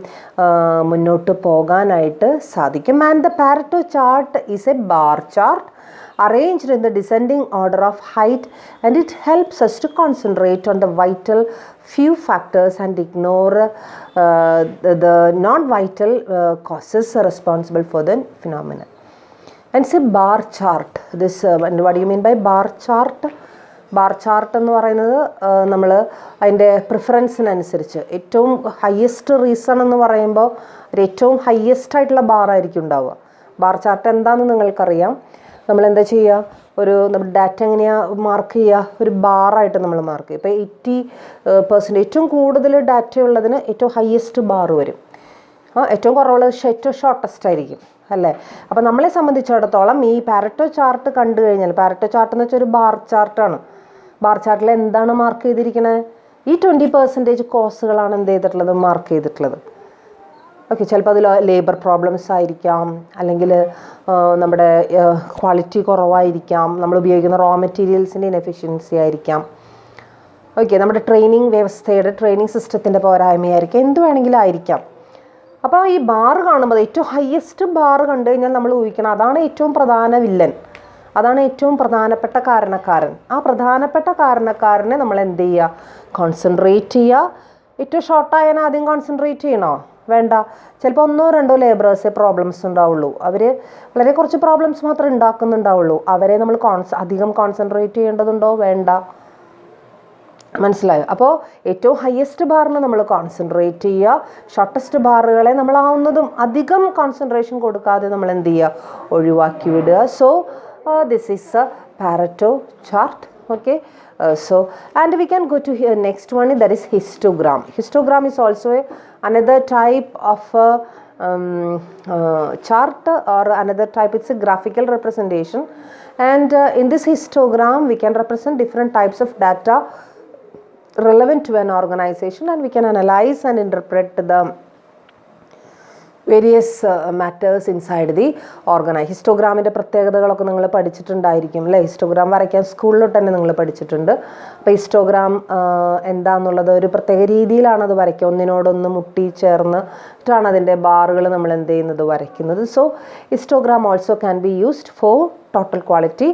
മുന്നോട്ട് പോകാനായിട്ട് സാധിക്കും. And the Pareto chart is A bar chart arranged in the descending order of height, and it helps us to concentrate on the vital few factors and ignore the non-vital causes responsible for the phenomenon. And it's a bar chart. This and what do you mean by bar chart? Bar chart എന്ന് പറയുന്നത് നമ്മൾ അതിൻ്റെ പ്രിഫറൻസിനനുസരിച്ച് ഏറ്റവും highest reason എന്ന് പറയുമ്പോൾ ഒരു ഏറ്റവും highest ആയിട്ടുള്ള ബാറായിരിക്കും ഉണ്ടാവുക. ബാർ ചാർട്ട് എന്താണെന്ന് നിങ്ങൾക്കറിയാം. നമ്മൾ എന്താ ചെയ്യുക, നമ്മുടെ ഡാറ്റ എങ്ങനെയാണ് മാർക്ക് ചെയ്യുക, ഒരു ബാറായിട്ട് നമ്മൾ മാർക്ക് ചെയ്യും. ഇപ്പോൾ 80% ഏറ്റവും കൂടുതൽ ഡാറ്റ ഉള്ളതിന് ഏറ്റവും ഹയസ്റ്റ് ബാർ വരും. ഏറ്റവും കുറവുള്ളത് ഏറ്റവും ഷോർട്ടസ്റ്റ് ആയിരിക്കും അല്ലേ. അപ്പോൾ നമ്മളെ സംബന്ധിച്ചിടത്തോളം ഈ പാരറ്റോ ചാർട്ട് കണ്ടു കഴിഞ്ഞാൽ, പാരറ്റോ ചാർട്ട് എന്ന് വെച്ചാൽ ഒരു ബാർ ചാർട്ടാണ്. ബാർ ചാർട്ടിൽ എന്താണ് മാർക്ക് ചെയ്തിരിക്കുന്നത്, ഈ 20% കോസുകളാണ് എന്ത് ചെയ്തിട്ടുള്ളത്, മാർക്ക് ചെയ്തിട്ടുള്ളത്. ഓക്കെ, ചിലപ്പോൾ അതിൽ ലേബർ പ്രോബ്ലംസ് ആയിരിക്കാം, അല്ലെങ്കിൽ നമ്മുടെ ക്വാളിറ്റി കുറവായിരിക്കാം, നമ്മൾ ഉപയോഗിക്കുന്ന റോ മെറ്റീരിയൽസിൻ്റെ ഇനെഫിഷ്യൻസി ആയിരിക്കാം. ഓക്കെ, നമ്മുടെ ട്രെയിനിങ് സിസ്റ്റത്തിൻ്റെ പോരായ്മയായിരിക്കാം, എന്ത് വേണമെങ്കിലും ആയിരിക്കാം. അപ്പോൾ ഈ ബാർ കാണുമ്പോൾ ഏറ്റവും ഹയസ്റ്റ് ബാർ കണ്ടു കഴിഞ്ഞാൽ നമ്മൾ ഊഹിക്കണം അതാണ് ഏറ്റവും പ്രധാന വില്ലൻ, അതാണ് ഏറ്റവും പ്രധാനപ്പെട്ട കാരണക്കാരൻ. ആ പ്രധാനപ്പെട്ട കാരണക്കാരനെ നമ്മൾ എന്ത് ചെയ്യുക, കോൺസെൻട്രേറ്റ് ചെയ്യുക. ഏറ്റവും ഷോർട്ടായതിനെ ആദ്യം കോൺസെൻട്രേറ്റ് ചെയ്യണോ, വേണ്ട. ചിലപ്പോൾ 1-2 ലേബറേഴ്സേ പ്രോബ്ലംസ് ഉണ്ടാവുള്ളൂ, അവർ വളരെ കുറച്ച് പ്രോബ്ലംസ് മാത്രമേ ഉണ്ടാക്കുന്നുണ്ടാവുള്ളൂ. അവരെ നമ്മൾ അധികം കോൺസെൻട്രേറ്റ് ചെയ്യേണ്ടതുണ്ടോ, വേണ്ട. മനസ്സിലായോ? അപ്പോൾ ഏറ്റവും ഹയസ്റ്റ് ബാറിന് നമ്മൾ കോൺസെൻട്രേറ്റ് ചെയ്യുക, ഷോർട്ടസ്റ്റ് ബാറുകളെ നമ്മൾ ആവുന്നതും അധികം കോൺസെൻട്രേഷൻ കൊടുക്കാതെ നമ്മൾ എന്ത് ചെയ്യുക, ഒഴിവാക്കി വിടുക. So this is A Pareto chart. Okay, so and we can go to here next one, that is histogram. Histogram is also another type of chart, or another type, it's a graphical representation, and in this histogram we can represent different types of data relevant to an organization, and we can analyze and interpret the various matters inside the organise. ഹിസ്റ്റോഗ്രാമിൻ്റെ പ്രത്യേകതകളൊക്കെ നിങ്ങൾ പഠിച്ചിട്ടുണ്ടായിരിക്കും അല്ലേ. Histogram വരയ്ക്കാൻ സ്കൂളിലോട്ട് തന്നെ നിങ്ങൾ പഠിച്ചിട്ടുണ്ട്. അപ്പോൾ ഹിസ്റ്റോഗ്രാം എന്താണെന്നുള്ളത് ഒരു പ്രത്യേക രീതിയിലാണ് അത് വരയ്ക്കുക, ഒന്നിനോടൊന്ന് മുട്ടി ചേർന്നിട്ടാണ് അതിൻ്റെ ബാറുകൾ നമ്മൾ എന്ത് ചെയ്യുന്നത്, വരയ്ക്കുന്നത്. So histogram also can be used for total quality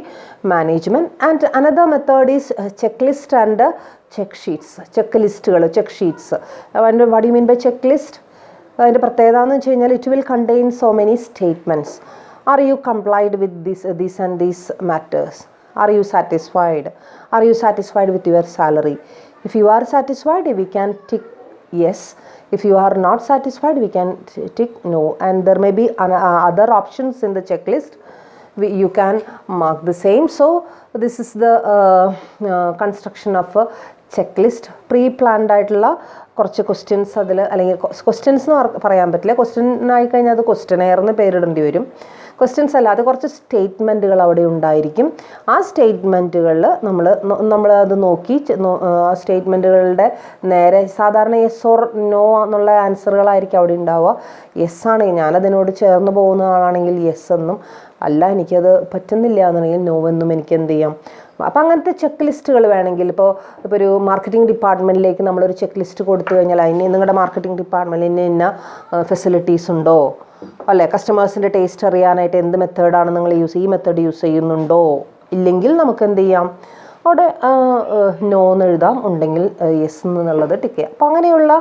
management. And another method is check list and check sheets. Check ലിസ്റ്റുകൾ, check sheets. And what you mean by check list? അതിൻ്റെ പ്രത്യേകത എന്ന് വെച്ച് കഴിഞ്ഞാൽ it will contain so many statements. Are you complied with these and these matters? Are you satisfied? Are you satisfied with your salary? If you are satisfied we can tick yes. If you are not satisfied we can tick no, and there may be other options in the checklist. You can mark the same. So this is the construction of a checklist. Pre-planned ആയിട്ടുള്ള കുറച്ച് questions അതിൽ, അല്ലെങ്കിൽ questions എന്ന് പറയാൻ പറ്റില്ല, question ആയിക്കഴിഞ്ഞാൽ അത് questionnaire എന്ന് പേരിടേണ്ടി വരും. ക്വസ്റ്റ്യൻസ് അല്ലാതെ കുറച്ച് സ്റ്റേറ്റ്മെൻറ്റുകൾ അവിടെ ഉണ്ടായിരിക്കും. ആ സ്റ്റേറ്റ്മെൻറ്റുകളിൽ നമ്മളത് നോക്കി, ആ സ്റ്റേറ്റ്മെൻറ്റുകളുടെ നേരെ സാധാരണ യെസ് ഓർ നോ എന്നുള്ള ആൻസറുകളായിരിക്കും അവിടെ ഉണ്ടാവുക. യെസ് ആണെങ്കിൽ ഞാനതിനോട് ചേർന്ന് പോകുന്ന ആളാണെങ്കിൽ യെസ് എന്നും, അല്ല എനിക്കത് പറ്റുന്നില്ല എന്നുണ്ടെങ്കിൽ നോ എന്നും എനിക്ക് എന്ത് ചെയ്യാം. അപ്പോൾ അങ്ങനത്തെ ചെക്ക് ലിസ്റ്റുകൾ വേണമെങ്കിൽ ഇപ്പോൾ ഒരു മാർക്കറ്റിംഗ് ഡിപ്പാർട്ട്മെൻറ്റിലേക്ക് നമ്മളൊരു ചെക്ക് ലിസ്റ്റ് കൊടുത്തു കഴിഞ്ഞാൽ അതിന് നിങ്ങളുടെ മാർക്കറ്റിംഗ് ഡിപ്പാർട്ട്മെൻറ്റിൽ ഇന്ന ഫെസിലിറ്റീസ് ഉണ്ടോ, അല്ലേ, കസ്റ്റമേഴ്സിൻ്റെ ടേസ്റ്റ് അറിയാനായിട്ട് എന്ത് മെത്തേഡാണ് നിങ്ങൾ ഈ മെത്തേഡ് യൂസ് ചെയ്യുന്നുണ്ടോ, ഇല്ലെങ്കിൽ നമുക്ക് എന്ത് ചെയ്യാം, അവിടെ നോ എന്ന് എഴുതാം, ഉണ്ടെങ്കിൽ യെസ് എന്നുള്ളത് ടിക്ക് ചെയ്യാം. അപ്പോൾ അങ്ങനെയുള്ള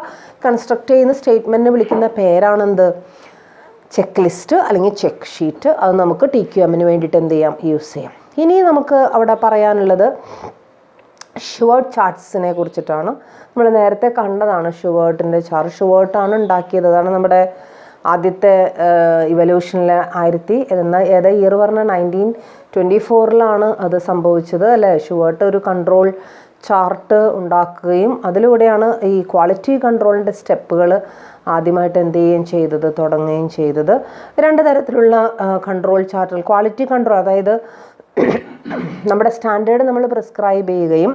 കൺസ്ട്രക്ട് ചെയ്യുന്ന സ്റ്റേറ്റ്മെൻറ്റിനെ വിളിക്കുന്ന പേരാണെന്ത്, ചെക്ക് ലിസ്റ്റ് അല്ലെങ്കിൽ ചെക്ക് ഷീറ്റ്. അത് നമുക്ക് TQMന് വേണ്ടിയിട്ട് എന്ത് ചെയ്യാം, യൂസ് ചെയ്യാം. ഇനി നമുക്ക് അവിടെ പറയാനുള്ളത് ഷുവേർട്ട് ചാർട്ട്സിനെ കുറിച്ചിട്ടാണ്. നമ്മൾ നേരത്തെ കണ്ടതാണ് ഷുവേർട്ടിൻ്റെ ചാർട്ട്. ഷുവേർട്ടാണ് ഉണ്ടാക്കിയത്, അതാണ് നമ്മുടെ ആദ്യത്തെ ഇവല്യൂഷനിലെ ഏതാ ഇയർ പറഞ്ഞാൽ 1924 അത് സംഭവിച്ചത് അല്ലേ. ഷുവേർട്ട് ഒരു കൺട്രോൾ ചാർട്ട് ഉണ്ടാക്കുകയും അതിലൂടെയാണ് ഈ ക്വാളിറ്റി കൺട്രോളിൻ്റെ സ്റ്റെപ്പുകൾ ആദ്യമായിട്ട് എന്ത് ചെയ്യുകയും ചെയ്തത്, തുടങ്ങുകയും ചെയ്തത്. 2 തരത്തിലുള്ള കൺട്രോൾ ചാർട്ടുകൾ, ക്വാളിറ്റി കൺട്രോൾ, അതായത് നമ്മുടെ സ്റ്റാൻഡേർഡ് നമ്മൾ പ്രിസ്ക്രൈബ് ചെയ്യുകയും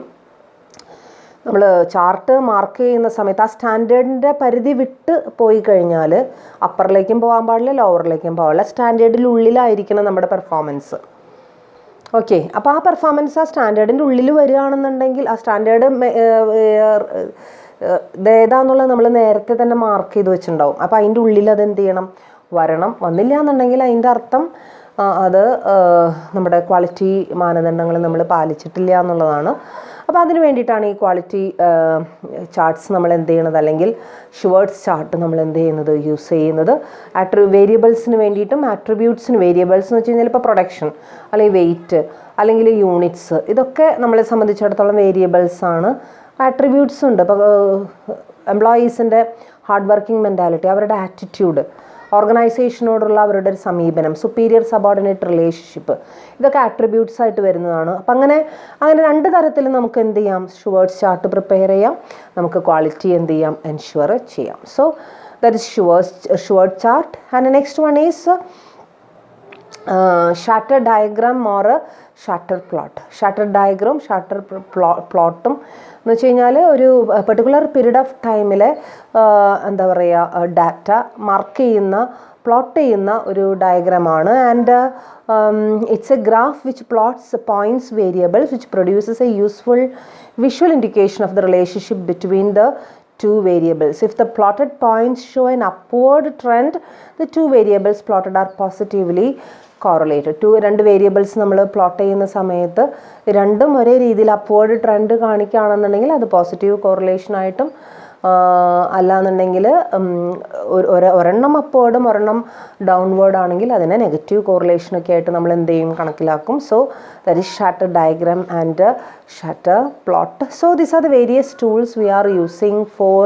നമ്മൾ ചാർട്ട് മാർക്ക് ചെയ്യുന്ന സമയത്ത് ആ സ്റ്റാൻഡേർഡിൻ്റെ പരിധി വിട്ട് പോയി കഴിഞ്ഞാൽ അപ്പറിലേക്കും പോകാൻ പാടില്ല, ലോവറിലേക്കും പോകാനില്ല, സ്റ്റാൻഡേർഡിനുള്ളിലായിരിക്കണം നമ്മുടെ പെർഫോമൻസ്. ഓക്കെ, അപ്പോൾ ആ പെർഫോമൻസ് ആ സ്റ്റാൻഡേർഡിൻ്റെ ഉള്ളിൽ വരികയാണെന്നുണ്ടെങ്കിൽ ആ സ്റ്റാൻഡേർഡ് ഏതാന്നുള്ളത് നമ്മൾ നേരത്തെ തന്നെ മാർക്ക് ചെയ്ത് വെച്ചിട്ടുണ്ടാവും. അപ്പോൾ അതിൻ്റെ ഉള്ളിൽ അത് എന്ത് ചെയ്യണം, വരണം. വന്നില്ല എന്നുണ്ടെങ്കിൽ അതിൻ്റെ അർത്ഥം അത് നമ്മുടെ ക്വാളിറ്റി മാനദണ്ഡങ്ങൾ നമ്മൾ പാലിച്ചിട്ടില്ല എന്നുള്ളതാണ്. അപ്പോൾ അതിന് വേണ്ടിയിട്ടാണ് ഈ ക്വാളിറ്റി ചാർട്ട്സ് നമ്മൾ എന്ത് ചെയ്യണത്, അല്ലെങ്കിൽ ഷുവേർട്സ് ചാർട്ട് നമ്മൾ എന്ത് ചെയ്യുന്നത്, യൂസ് ചെയ്യുന്നത്. വേരിയബിൾസിന് വേണ്ടിയിട്ടും ആട്രിബ്യൂട്ട്സിന്, വേരിയബിൾസ് എന്ന് വെച്ച് കഴിഞ്ഞാൽ ഇപ്പോൾ പ്രൊഡക്ഷൻ അല്ലെങ്കിൽ വെയിറ്റ് അല്ലെങ്കിൽ യൂണിറ്റ്സ്, ഇതൊക്കെ നമ്മളെ സംബന്ധിച്ചിടത്തോളം വേരിയബിൾസ് ആണ്. ആട്രിബ്യൂട്ട്സ് ഉണ്ട്. ഇപ്പോൾ എംപ്ലോയീസിൻ്റെ ഹാർഡ് വർക്കിംഗ് മെൻറ്റാലിറ്റി, അവരുടെ ആറ്റിറ്റ്യൂഡ്, ഓർഗനൈസേഷനോടുള്ള അവരുടെ ഒരു സമീപനം, സുപ്പീരിയർ സബോർഡിനേറ്റ് റിലേഷൻഷിപ്പ്, ഇതൊക്കെ ആട്രിബ്യൂട്ട്സ് ആയിട്ട് വരുന്നതാണ്. അപ്പം അങ്ങനെ രണ്ട് തരത്തിൽ നമുക്ക് എന്ത് ചെയ്യാം, ഷുവേർട്സ് ചാർട്ട് പ്രിപ്പയർ ചെയ്യാം, നമുക്ക് ക്വാളിറ്റി എന്ത് ചെയ്യാം, എൻഷുവർ ചെയ്യാം. So that is Shewhart chart. And next one is scatter diagram or scatter plot. Scatter diagram, scatter പ്ലോട്ടും എന്ന് വെച്ച് കഴിഞ്ഞാൽ ഒരു പെർട്ടിക്കുലർ പീരീഡ് ഓഫ് ടൈമിലെ എന്താ പറയുക, ഡാറ്റ മാർക്ക് ചെയ്യുന്ന, പ്ലോട്ട് ചെയ്യുന്ന ഒരു ഡയഗ്രാമാണ്. And it's a graph which plots points variables which produces a useful visual indication of the relationship between the two variables. If the plotted points show an upward trend, the two variables plotted are positively correlated. രണ്ട് variables നമ്മൾ plot ചെയ്യുന്ന സമയത്ത് രണ്ടും ഒരേ രീതിയിൽ upward trend കാണിക്കുകയാണെന്നുണ്ടെങ്കിൽ അത് positive കോറിലേഷനായിട്ടും, അല്ലാന്നുണ്ടെങ്കിൽ ഒരെണ്ണം അപ്വേർഡും ഒരെണ്ണം ഡൗൺവേർഡ് ആണെങ്കിൽ അതിനെ നെഗറ്റീവ് കോറിലേഷനൊക്കെ ആയിട്ട് നമ്മൾ എന്ത് ചെയ്യും, കണക്കിലാക്കും. So that is scatter diagram and scatter plot. So these are the various tools we are using for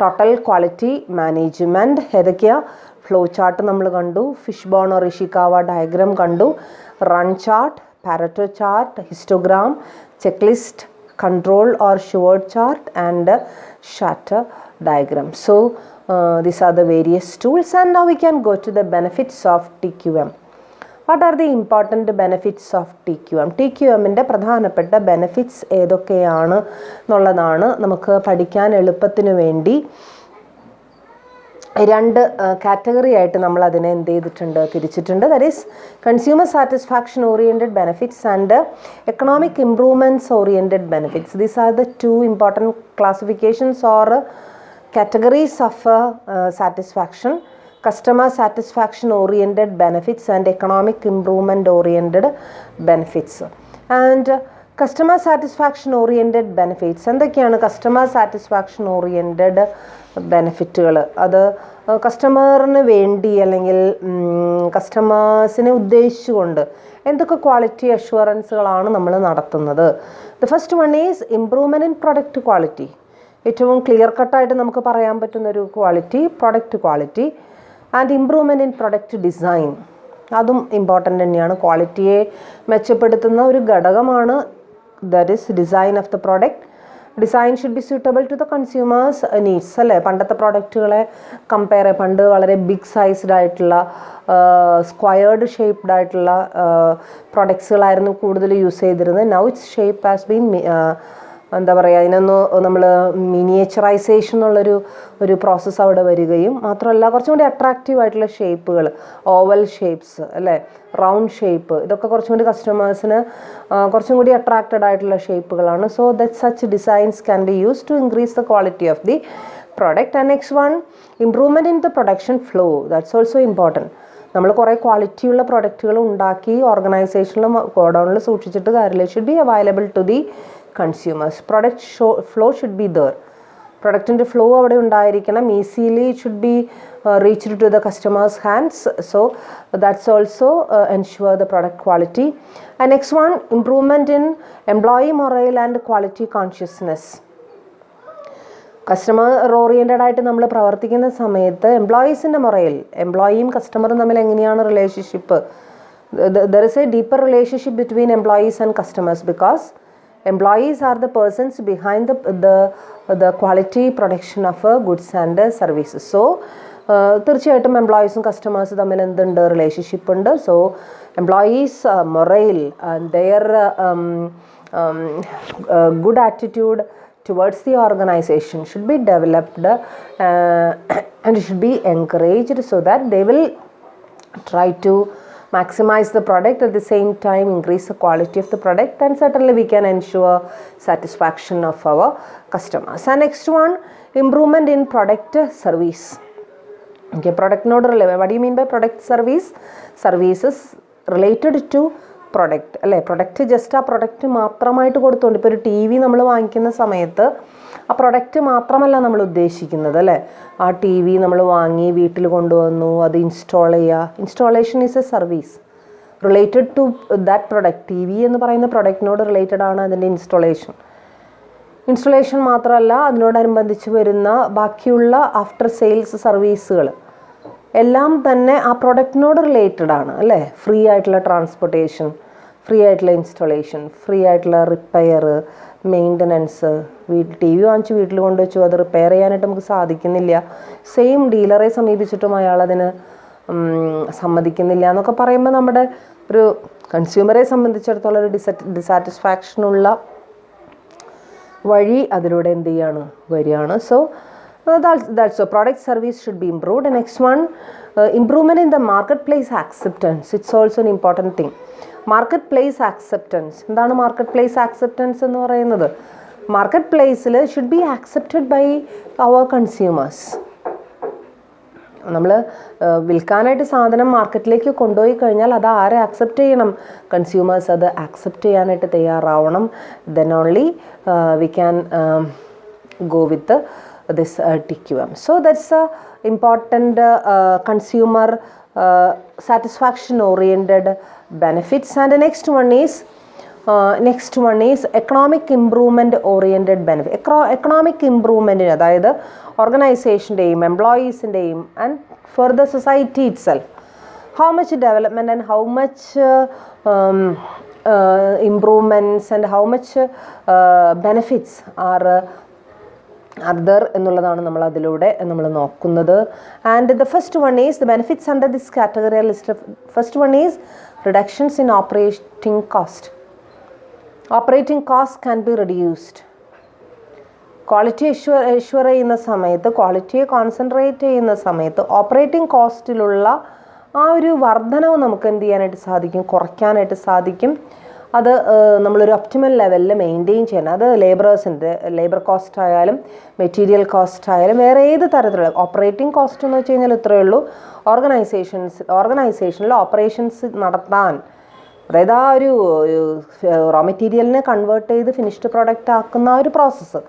total quality management. ഏതൊക്കെയാണ്? ഫ്ലോ ചാർട്ട് നമ്മൾ കണ്ടു, fish bone or Ishikawa diagram കണ്ടു, run chart, Pareto chart, histogram, checklist, control or Sheward chart, and shatter diagram. So these are the various tools, and now we can go to the benefits of TQM. What are the important benefits of TQM? TQMൻ്റെ പ്രധാനപ്പെട്ട benefits ഏതൊക്കെയാണ് എന്നുള്ളതാണ് നമുക്ക് പഠിക്കാൻ എളുപ്പത്തിന് വേണ്ടി രണ്ട് category ആയിട്ട് നമ്മൾ അതിനെ എന്ത് ചെയ്തിട്ടുണ്ട്, തിരിച്ചിട്ടുണ്ട്. That is consumer satisfaction oriented benefits and economic improvements oriented benefits. These are the two important classifications or categories of satisfaction: customer satisfaction oriented benefits and economic improvement oriented benefits. And customer satisfaction oriented benefits എന്തൊക്കെയാണ് customer satisfaction oriented ബെനിഫിറ്റുകൾ? അത് കസ്റ്റമറിന് വേണ്ടി അല്ലെങ്കിൽ കസ്റ്റമേഴ്സിനെ ഉദ്ദേശിച്ചുകൊണ്ട് എന്തൊക്കെ quality അഷ്വറൻസുകളാണ് നമ്മൾ നടത്തുന്നത്? The first one is improvement in product quality. ഏറ്റവും ക്ലിയർ കട്ടായിട്ട് നമുക്ക് പറയാൻ പറ്റുന്നൊരു quality product quality. And improvement in product design, അതും ഇമ്പോർട്ടൻ്റ് തന്നെയാണ്. ക്വാളിറ്റിയെ മെച്ചപ്പെടുത്തുന്ന ഒരു ഘടകമാണ് that is design of the product. Design should be suitable to the consumers needs അല്ലേ. പണ്ടത്തെ പ്രൊഡക്റ്റുകളെ പണ്ട് വളരെ ബിഗ് സൈസ്ഡ് ആയിട്ടുള്ള സ്ക്വയർഡ് ഷേപ്ഡ് ആയിട്ടുള്ള പ്രൊഡക്ട്സുകളായിരുന്നു കൂടുതൽ യൂസ് ചെയ്തിരുന്നത്. Now its shape has been എന്താ പറയുക, അതിനൊന്ന് നമ്മൾ മിനിയേച്ചറൈസേഷൻ എന്നുള്ളൊരു പ്രോസസ്സ് അവിടെ വരികയും മാത്രമല്ല കുറച്ചും കൂടി അട്രാക്റ്റീവ് ആയിട്ടുള്ള ഷേപ്പുകൾ, ഓവൽ ഷേപ്സ് അല്ലേ, റൗണ്ട് ഷേപ്പ്, ഇതൊക്കെ കുറച്ചും കൂടി കസ്റ്റമേഴ്സിന് കുറച്ചും കൂടി അട്രാക്റ്റഡ് ആയിട്ടുള്ള ഷേപ്പുകളാണ്. So that such designs can be use to increase the quality of the product. And next one improvement in the production flow. That's also important. നമ്മൾ കുറേ ക്വാളിറ്റിയുള്ള പ്രൊഡക്റ്റുകൾ ഉണ്ടാക്കി ഓർഗനൈസേഷനിലും ഗോഡൗണിൽ സൂക്ഷിച്ചിട്ട് കാര്യമില്ല. It should be available to the consumers. Product flow should be there. പ്രൊഡക്റ്റിൻ്റെ ഫ്ലോ അവിടെ ഉണ്ടായിരിക്കണം. Easily it should be reached to the customers hands. So that's also ensure the product quality. And next one improvement in employee morale and quality consciousness. Customer oriented ആയിട്ട് നമ്മൾ പ്രവർത്തിക്കുന്ന സമയത്ത് എംപ്ലോയീസിൻ്റെ morale, എംപ്ലോയിയും കസ്റ്റമറും തമ്മിൽ എങ്ങനെയാണ് relationship? There is A deeper relationship between employees and customers because employees are the persons behind the quality production of goods and services. So തീർച്ചയായിട്ടും എംപ്ലോയീസും customers തമ്മിൽ എന്തുണ്ട്, relationship ഉണ്ട്. So employees morale and their good attitude towards the organization should be developed and should be encouraged so that they will try to maximize the product, at the same time increase the quality of the product, and certainly we can ensure satisfaction of our customers. And next one, improvement in product service. Okay, product node relevant. What do you mean by product service? Services related to product അല്ലേ. Product just ആ product മാത്രമായിട്ട് കൊടുത്തുകൊണ്ട്, ഇപ്പോൾ ഒരു T V നമ്മൾ വാങ്ങിക്കുന്ന സമയത്ത് ആ പ്രൊഡക്റ്റ് മാത്രമല്ല നമ്മൾ ഉദ്ദേശിക്കുന്നത് അല്ലേ. ആ ടി വി നമ്മൾ വാങ്ങി വീട്ടിൽ കൊണ്ടുവന്നു, അത് ഇൻസ്റ്റാൾ ചെയ്യുക. Installation is a service related to that product. T V എന്ന് പറയുന്ന പ്രൊഡക്റ്റിനോട് റിലേറ്റഡ് ആണ് അതിൻ്റെ ഇൻസ്റ്റലേഷൻ മാത്രമല്ല, അതിനോടനുബന്ധിച്ച് വരുന്ന ബാക്കിയുള്ള ആഫ്റ്റർ സെയിൽസ് സർവീസുകൾ എല്ലാം തന്നെ ആ പ്രൊഡക്റ്റിനോട് റിലേറ്റഡ് ആണ് അല്ലേ. ഫ്രീ ആയിട്ടുള്ള ട്രാൻസ്പോർട്ടേഷൻ, ഫ്രീ ആയിട്ടുള്ള ഇൻസ്റ്റലേഷൻ, ഫ്രീ ആയിട്ടുള്ള റിപ്പയർ, മെയിൻ്റനൻസ്. ടി വി വാങ്ങിച്ച് വീട്ടിൽ കൊണ്ടുവച്ചു, അത് റിപ്പയർ ചെയ്യാനായിട്ട് നമുക്ക് സാധിക്കുന്നില്ല, സെയിം ഡീലറെ സമീപിച്ചിട്ടും അയാൾ അതിന് സമ്മതിക്കുന്നില്ല എന്നൊക്കെ പറയുമ്പോൾ നമ്മുടെ ഒരു കൺസ്യൂമറെ സംബന്ധിച്ചിടത്തോളം ഒരു ഡിസാറ്റിസ്ഫാക്ഷനുള്ള വഴി അതിലൂടെ എന്ത് ചെയ്യാണ്, വരികയാണ്. So that's so product service should be improved. And next one, improvement in the marketplace acceptance. It's also an important thing. Marketplace acceptance. എന്താണ് marketplace acceptance എന്ന് പറയുന്നത്? Market should be accepted by our consumers. നമ്മൾ വിൽക്കാനായിട്ട് സാധനം മാർക്കറ്റിലേക്ക് കൊണ്ടുപോയി കഴിഞ്ഞാൽ അത് ആരെ ആക്സെപ്റ്റ് ചെയ്യണം? കൺസ്യൂമേഴ്സ് അത് ആക്സെപ്റ്റ് ചെയ്യാനായിട്ട് തയ്യാറാവണം. Then only we can go with this TQM. So that's a important consumer satisfaction oriented benefits. And the next one is economic improvement oriented benefit. Economic improvement അതായത് ഓർഗനൈസേഷൻ്റെയും എംപ്ലോയീസിൻ്റെയും and for the society itself, how much development and how much improvements and how much benefits are there എന്നുള്ളതാണ് നമ്മൾ അതിലൂടെ നമ്മൾ നോക്കുന്നത്. And the first one is the benefits under this category list. First one is reductions in operating cost. Operating cost can be reduced. Quality assure ചെയ്യുന്ന സമയത്ത്, ക്വാളിറ്റിയെ concentrate ചെയ്യുന്ന സമയത്ത് operating കോസ്റ്റിലുള്ള ആ ഒരു വർധനവ് നമുക്ക് എന്ത് ചെയ്യാനായിട്ട് സാധിക്കും? കുറയ്ക്കാനായിട്ട് സാധിക്കും. അത് നമ്മളൊരു ഒപ്റ്റിമൽ ലെവലിൽ മെയിൻറ്റെയിൻ ചെയ്യണം. അത് ലേബർ കോസ്റ്റ് ആയാലും മെറ്റീരിയൽ കോസ്റ്റ് ആയാലും വേറെ ഏത് തരത്തിലുള്ള ഓപ്പറേറ്റിംഗ് കോസ്റ്റ് എന്ന് വെച്ച് കഴിഞ്ഞാൽ ഇത്രയേ ഉള്ളൂ. ഓർഗനൈസേഷനിൽ ഓപ്പറേഷൻസ് നടത്താൻ, അതായത് ആ ഒരു റോ മെറ്റീരിയലിനെ കൺവേർട്ട് ചെയ്ത് ഫിനിഷ്ഡ് പ്രോഡക്റ്റ് ആക്കുന്ന ആ ഒരു പ്രോസസ്സ്,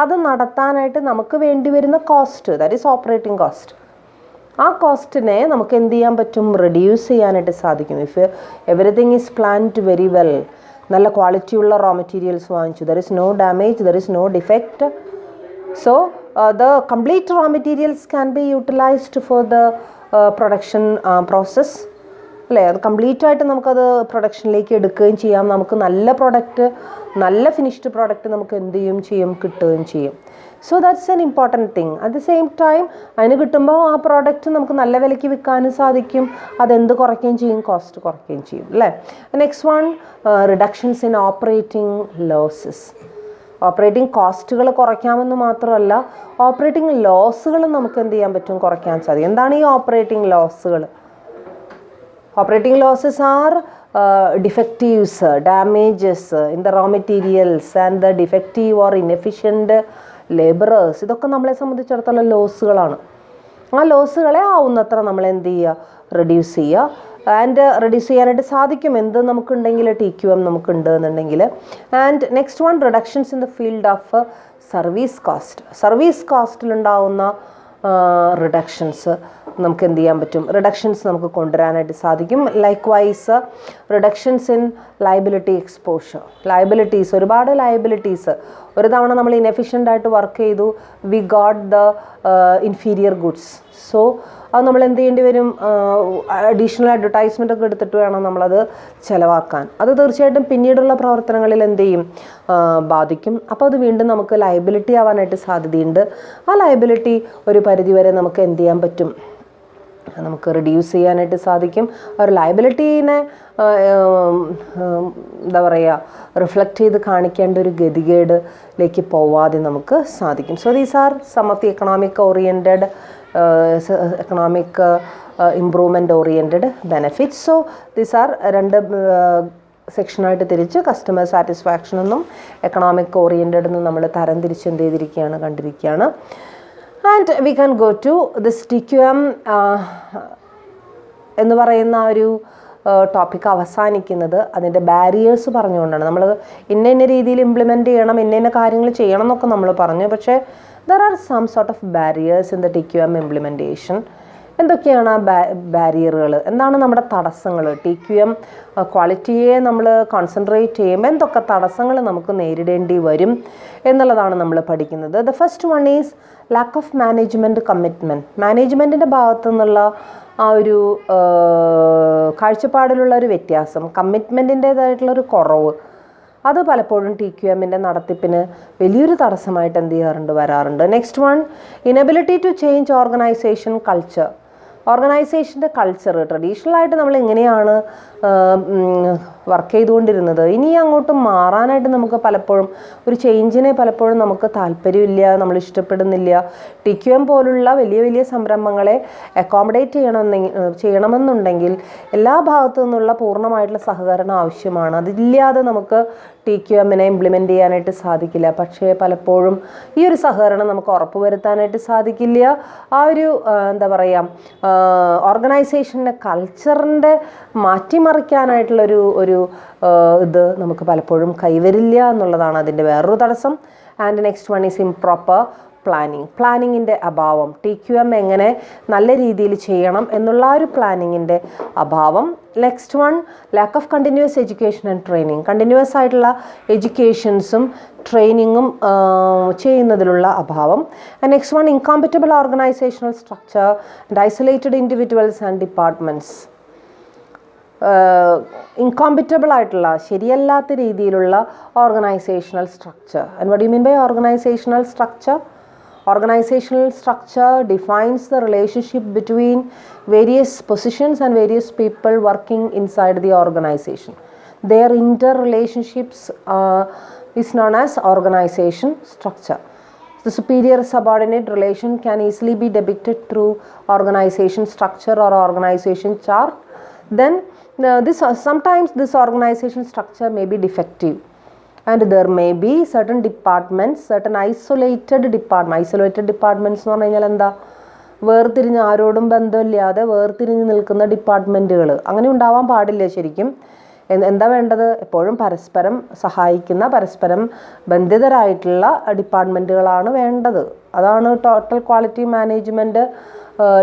അത് നടത്താനായിട്ട് നമുക്ക് വേണ്ടി വരുന്ന cost, that is operating cost. ആ കോസ്റ്റിനെ നമുക്ക് എന്ത് ചെയ്യാൻ പറ്റും? റെഡ്യൂസ് ചെയ്യാനായിട്ട് സാധിക്കും. If everything is planned very well, നല്ല ക്വാളിറ്റിയുള്ള റോ മെറ്റീരിയൽസ് വാങ്ങിച്ചു, there is no damage, there is no defect, so the complete raw materials can be utilised for the production process അല്ലേ. അത് കംപ്ലീറ്റ് ആയിട്ട് നമുക്കത് പ്രൊഡക്ഷനിലേക്ക് എടുക്കുകയും ചെയ്യാം. നമുക്ക് നല്ല പ്രോഡക്റ്റ്, നല്ല ഫിനിഷ്ഡ് പ്രോഡക്റ്റ് നമുക്ക് എന്ത് ചെയ്യും? കിട്ടുകയും ചെയ്യും. So that's an important thing. At the same time അതിന് കിട്ടുമ്പോൾ ആ പ്രോഡക്റ്റ് നമുക്ക് നല്ല വിലയ്ക്ക് വിൽക്കാനും സാധിക്കും. അതെന്ത് കുറയ്ക്കുകയും ചെയ്യും? കോസ്റ്റ് കുറയ്ക്കുകയും ചെയ്യും അല്ലേ. Next one, reductions in operating losses. Operating കോസ്റ്റുകൾ കുറയ്ക്കാമെന്ന് മാത്രമല്ല, ഓപ്പറേറ്റിംഗ് ലോസുകൾ നമുക്ക് എന്ത് ചെയ്യാൻ പറ്റും? കുറയ്ക്കാൻ സാധിക്കും. എന്താണ് ഈ operating ലോസുകൾ? Operating losses are defectives, damages in the raw materials and the defective or inefficient laborers. ഇതൊക്കെ നമ്മളെ സംബന്ധിച്ചിടത്തോളം ലോസുകളാണ്. ആ ലോസുകളെ ആവുന്നത്ര നമ്മൾ എന്ത് ചെയ്യുക? റെഡ്യൂസ് ചെയ്യുക. ആൻഡ് റെഡ്യൂസ് ചെയ്യാനായിട്ട് സാധിക്കും എന്ത് നമുക്കുണ്ടെങ്കിൽ, TQM നമുക്കുണ്ട് എന്നുണ്ടെങ്കിൽ. And next one, reductions in the field of service cost. Service കോസ്റ്റിലുണ്ടാവുന്ന റിഡക്ഷൻസ് നമുക്ക് എന്ത് ചെയ്യാൻ പറ്റും? റിഡക്ഷൻസ് നമുക്ക് കൊണ്ടുവരാനായിട്ട് സാധിക്കും. Likewise reductions in liability exposure. Liabilities, ഒരുപാട് ലയബിലിറ്റീസ്. ഒരു തവണ നമ്മൾ ഇൻഎഫിഷ്യൻ്റ് ആയിട്ട് വർക്ക് ചെയ്തു, we got the inferior goods. So അത് നമ്മൾ എന്ത് ചെയ്യേണ്ടി വരും? അഡീഷണൽ അഡ്വർടൈസ്മെൻ്റ് ഒക്കെ എടുത്തിട്ട് വേണം നമ്മളത് ചിലവാക്കാൻ. അത് തീർച്ചയായിട്ടും പിന്നീടുള്ള പ്രവർത്തനങ്ങളിൽ എന്ത് ചെയ്യും? ബാധിക്കും. അപ്പോൾ അത് വീണ്ടും നമുക്ക് ലയബിലിറ്റി ആവാനായിട്ട് സാധ്യതയുണ്ട്. ആ ലയബിലിറ്റി ഒരു പരിധിവരെ നമുക്ക് എന്ത് ചെയ്യാൻ പറ്റും? നമുക്ക് റിഡ്യൂസ് ചെയ്യാനായിട്ട് സാധിക്കും. ഒരു ലയബിലിറ്റീനെ എന്താ പറയുക, റിഫ്ലക്റ്റ് ചെയ്ത് കാണിക്കേണ്ട ഒരു ഗതികേടിലേക്ക് പോവാതെ നമുക്ക് സാധിക്കും. So these are some of the economic oriented improvement oriented benefits. So these are രണ്ട് സെക്ഷനായിട്ട് തിരിച്ച് കസ്റ്റമർ സാറ്റിസ്ഫാക്ഷൻ എന്നും എക്കണോമിക് ഓറിയൻറ്റഡ് എന്നും നമ്മൾ തരം തിരിച്ച് എന്ത് ചെയ്തിരിക്കുകയാണ്? കണ്ടിരിക്കുകയാണ്. And we can go to this TQM എന്ന് പറയുന്ന ഒരു ടോപ്പിക് അവസാനിക്കുന്നത് അതിൻ്റെ ബാരിയേഴ്സ് പറഞ്ഞുകൊണ്ടാണ്. നമ്മൾ ഇന്ന രീതിയിൽ ഇംപ്ലിമെൻറ്റ് ചെയ്യണം, ഇന്ന കാര്യങ്ങൾ ചെയ്യണം എന്നൊക്കെ നമ്മൾ പറഞ്ഞു. പക്ഷേ there are some sort of barriers in the TQM implementation. എന്തൊക്കെയാണ് ആ ബാരിയറുകൾ, എന്താണ് നമ്മുടെ തടസ്സങ്ങൾ? TQM ക്വാളിറ്റിയെ നമ്മൾ കോൺസെൻട്രേറ്റ് ചെയ്യുമ്പോൾ എന്തൊക്കെ തടസ്സങ്ങൾ നമുക്ക് നേരിടേണ്ടി വരും എന്നുള്ളതാണ് നമ്മൾ പഠിക്കുന്നത്. The first one is lack of management commitment. മാനേജ്മെൻറ്റിൻ്റെ ഭാഗത്തു നിന്നുള്ള ആ ഒരു കാഴ്ചപ്പാടിലുള്ള ഒരു വ്യത്യാസം, കമ്മിറ്റ്മെൻറ്റിൻ്റേതായിട്ടുള്ളൊരു കുറവ്, അത് പലപ്പോഴും TQMൻ്റെ നടത്തിപ്പിന് വലിയൊരു തടസ്സമായിട്ട് എന്ത് ചെയ്യാറുണ്ട്, വരാറുണ്ട്. Next one, inability to change organization culture. ഓർഗനൈസേഷൻ്റെ കൾച്ചർ ട്രഡീഷണലായിട്ട് നമ്മൾ എങ്ങനെയാണ് വർക്ക് ചെയ്തുകൊണ്ടിരുന്നത്, ഇനി അങ്ങോട്ട് മാറാനായിട്ട് നമുക്ക് പലപ്പോഴും ഒരു ചേഞ്ചിനെ പലപ്പോഴും നമുക്ക് താല്പര്യമില്ല, നമ്മൾ ഇഷ്ടപ്പെടുന്നില്ല. TQM പോലുള്ള വലിയ വലിയ സംരംഭങ്ങളെ അക്കോമഡേറ്റ് ചെയ്യണമെന്നുണ്ടെങ്കിൽ എല്ലാ ഭാഗത്തു നിന്നുള്ള പൂർണ്ണമായിട്ടുള്ള സഹകരണം ആവശ്യമാണ്. അതില്ലാതെ നമുക്ക് TQMനെ ഇംപ്ലിമെൻറ്റ് ചെയ്യാനായിട്ട് സാധിക്കില്ല. പക്ഷേ പലപ്പോഴും ഈ ഒരു സഹകരണം നമുക്ക് ഉറപ്പുവരുത്താനായിട്ട് സാധിക്കില്ല. ആ ഒരു എന്താ പറയുക, ഓർഗനൈസേഷൻ്റെ കൾച്ചറിൻ്റെ മാറ്റിമറിക്കാനായിട്ടുള്ളൊരു ഇത് നമുക്ക് പലപ്പോഴും കൈവരില്ല എന്നുള്ളതാണ് അതിൻ്റെ വേറൊരു തടസ്സം. And next one is improper പ്ലാനിങ്ങിൻ്റെ അഭാവം. TQM എങ്ങനെ നല്ല രീതിയിൽ ചെയ്യണം എന്നുള്ള ഒരു പ്ലാനിങ്ങിൻ്റെ അഭാവം. Next one, lack of continuous education and training. Continuous ആയിട്ടുള്ള എഡ്യൂക്കേഷൻസും ട്രെയിനിങ്ങും ചെയ്യുന്നതിലുള്ള അഭാവം. And next one, incompatible organizational structure and isolated individuals and departments. Incompatible ആയിട്ടുള്ള, ശരിയല്ലാത്ത രീതിയിലുള്ള organizational structure. And what do you mean by organizational structure? Organizational structure defines the relationship between various positions and various people working inside the organization. Their interrelationships is known as organization structure. The superior subordinate relation can easily be depicted through organization structure or organization chart. Then sometimes this organization structure may be defective. And there may be certain departments, certain isolated departments എന്ന് പറഞ്ഞു കഴിഞ്ഞാൽ എന്താ, വേർതിരിഞ്ഞ് ആരോടും ബന്ധമില്ലാതെ വേർതിരിഞ്ഞ് നിൽക്കുന്ന ഡിപ്പാർട്ട്മെൻറ്റുകൾ. അങ്ങനെ ഉണ്ടാവാൻ പാടില്ല. ശരിക്കും എന്താ വേണ്ടത്, എപ്പോഴും പരസ്പരം സഹായിക്കുന്ന, പരസ്പരം ബന്ധിതരായിട്ടുള്ള ഡിപ്പാർട്ട്മെൻറ്റുകളാണ് വേണ്ടത്. അതാണ് ടോട്ടൽ ക്വാളിറ്റി മാനേജ്മെൻറ്റ്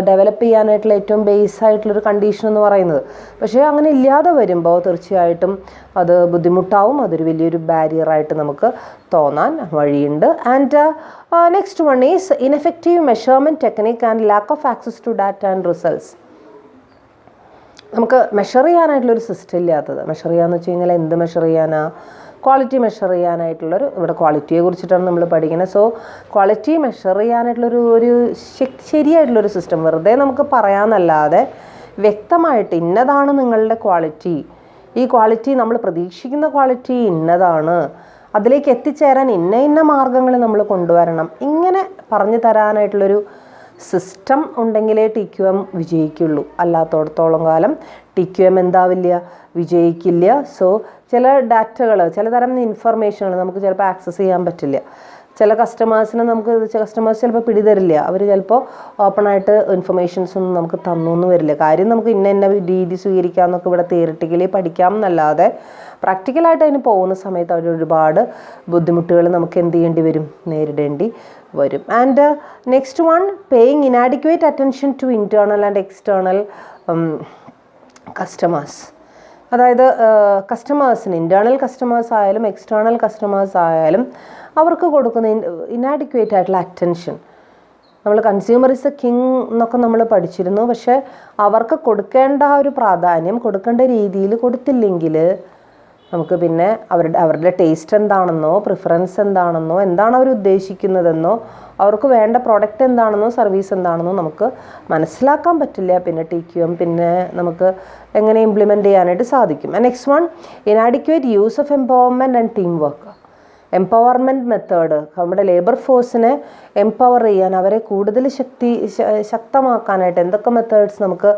ഡെവലപ്പ് ചെയ്യാനായിട്ടുള്ള ഏറ്റവും ബേസ് ആയിട്ടുള്ളൊരു കണ്ടീഷൻ എന്ന് പറയുന്നത്. പക്ഷേ അങ്ങനെ ഇല്ലാതെ വരുമ്പോൾ തീർച്ചയായിട്ടും അത് ബുദ്ധിമുട്ടാവും, അതൊരു വലിയൊരു ബാരിയറായിട്ട് നമുക്ക് തോന്നാൻ വഴിയുണ്ട്. And next one is ineffective measurement technique and lack of access to data and results. നമുക്ക് മെഷർ ചെയ്യാനായിട്ടുള്ളൊരു സിസ്റ്റം ഇല്ലാത്തത്. മെഷർ ചെയ്യാന്ന് വെച്ച് കഴിഞ്ഞാൽ എന്ത് മെഷർ ചെയ്യാനാ? ക്വാളിറ്റി മെഷർ ചെയ്യാനായിട്ടുള്ളൊരു, ഇവിടെ ക്വാളിറ്റിയെ കുറിച്ചിട്ടാണ് നമ്മൾ പഠിക്കുന്നത്. സോ ക്വാളിറ്റി മെഷർ ചെയ്യാനായിട്ടുള്ളൊരു ശരിയായിട്ടുള്ളൊരു സിസ്റ്റം വെറുതെ നമുക്ക് പറയാമെന്നല്ലാതെ വ്യക്തമായിട്ട് ഇന്നതാണ് നിങ്ങളുടെ ക്വാളിറ്റി, ഈ ക്വാളിറ്റി നമ്മൾ പ്രതീക്ഷിക്കുന്ന ക്വാളിറ്റി ഇന്നതാണ്, അതിലേക്ക് എത്തിച്ചേരാൻ ഇന്ന മാർഗങ്ങൾ നമ്മൾ കൊണ്ടുവരണം, ഇങ്ങനെ പറഞ്ഞു തരാനായിട്ടുള്ളൊരു സിസ്റ്റം ഉണ്ടെങ്കിലേ TQM വിജയിക്കുള്ളൂ. അല്ലാത്തോടത്തോളം കാലം TQM എന്താവില്ല, വിജയിക്കില്ല. സോ ചില ഡാറ്റകൾ, ചിലതരം ഇൻഫർമേഷനുകൾ നമുക്ക് ചിലപ്പോൾ ആക്സസ് ചെയ്യാൻ പറ്റില്ല. ചില കസ്റ്റമേഴ്സിന് കസ്റ്റമേഴ്സ് ചിലപ്പോൾ പിടിതരില്ല. അവർ ചിലപ്പോൾ ഓപ്പണായിട്ട് ഇൻഫർമേഷൻസ് ഒന്നും നമുക്ക് തന്നൊന്നും വരില്ല. കാര്യം നമുക്ക് ഇന്ന രീതി സ്വീകരിക്കാമെന്നൊക്കെ ഇവിടെ തിയറിറ്റിക്കലി പഠിക്കാം എന്നല്ലാതെ പ്രാക്ടിക്കലായിട്ട് അതിന് പോകുന്ന സമയത്ത് അവർ ഒരുപാട് ബുദ്ധിമുട്ടുകൾ നമുക്ക് എന്ത് ചെയ്യേണ്ടി വരും, നേരിടേണ്ടി വരും. And next one, paying inadequate attention to internal and external customers. അതായത് കസ്റ്റമേഴ്സിന്, ഇൻറ്റേർണൽ കസ്റ്റമേഴ്സ് ആയാലും എക്സ്റ്റേർണൽ കസ്റ്റമേഴ്സ് ആയാലും അവർക്ക് കൊടുക്കുന്ന ഇനാഡിക്വേറ്റ് ആയിട്ടുള്ള അറ്റൻഷൻ. നമ്മൾ കൺസ്യൂമർ ഇസ് എ കിങ് എന്നൊക്കെ നമ്മൾ പഠിച്ചിരുന്നു. പക്ഷേ അവർക്ക് കൊടുക്കേണ്ട ഒരു പ്രാധാന്യം കൊടുക്കേണ്ട രീതിയിൽ കൊടുത്തില്ലെങ്കിൽ നമുക്ക് പിന്നെ അവരുടെ ടേസ്റ്റ് എന്താണെന്നോ, പ്രിഫറൻസ് എന്താണെന്നോ, എന്താണ് അവർ ഉദ്ദേശിക്കുന്നതെന്നോ, അവർക്ക് വേണ്ട പ്രോഡക്റ്റ് എന്താണെന്നോ സർവീസ് എന്താണെന്നോ നമുക്ക് മനസ്സിലാക്കാൻ പറ്റില്ല. പിന്നെ TQM പിന്നെ നമുക്ക് എങ്ങനെ ഇംപ്ലിമെൻറ്റ് ചെയ്യാനായിട്ട് സാധിക്കും? Next one, inadequate use of empowerment and team work. Empowerment method, നമ്മുടെ ലേബർ ഫോഴ്സിനെ എംപവർ ചെയ്യാൻ, അവരെ കൂടുതൽ ശക്തമാക്കാനായിട്ട് എന്തൊക്കെ മെത്തേഡ്സ് നമുക്ക്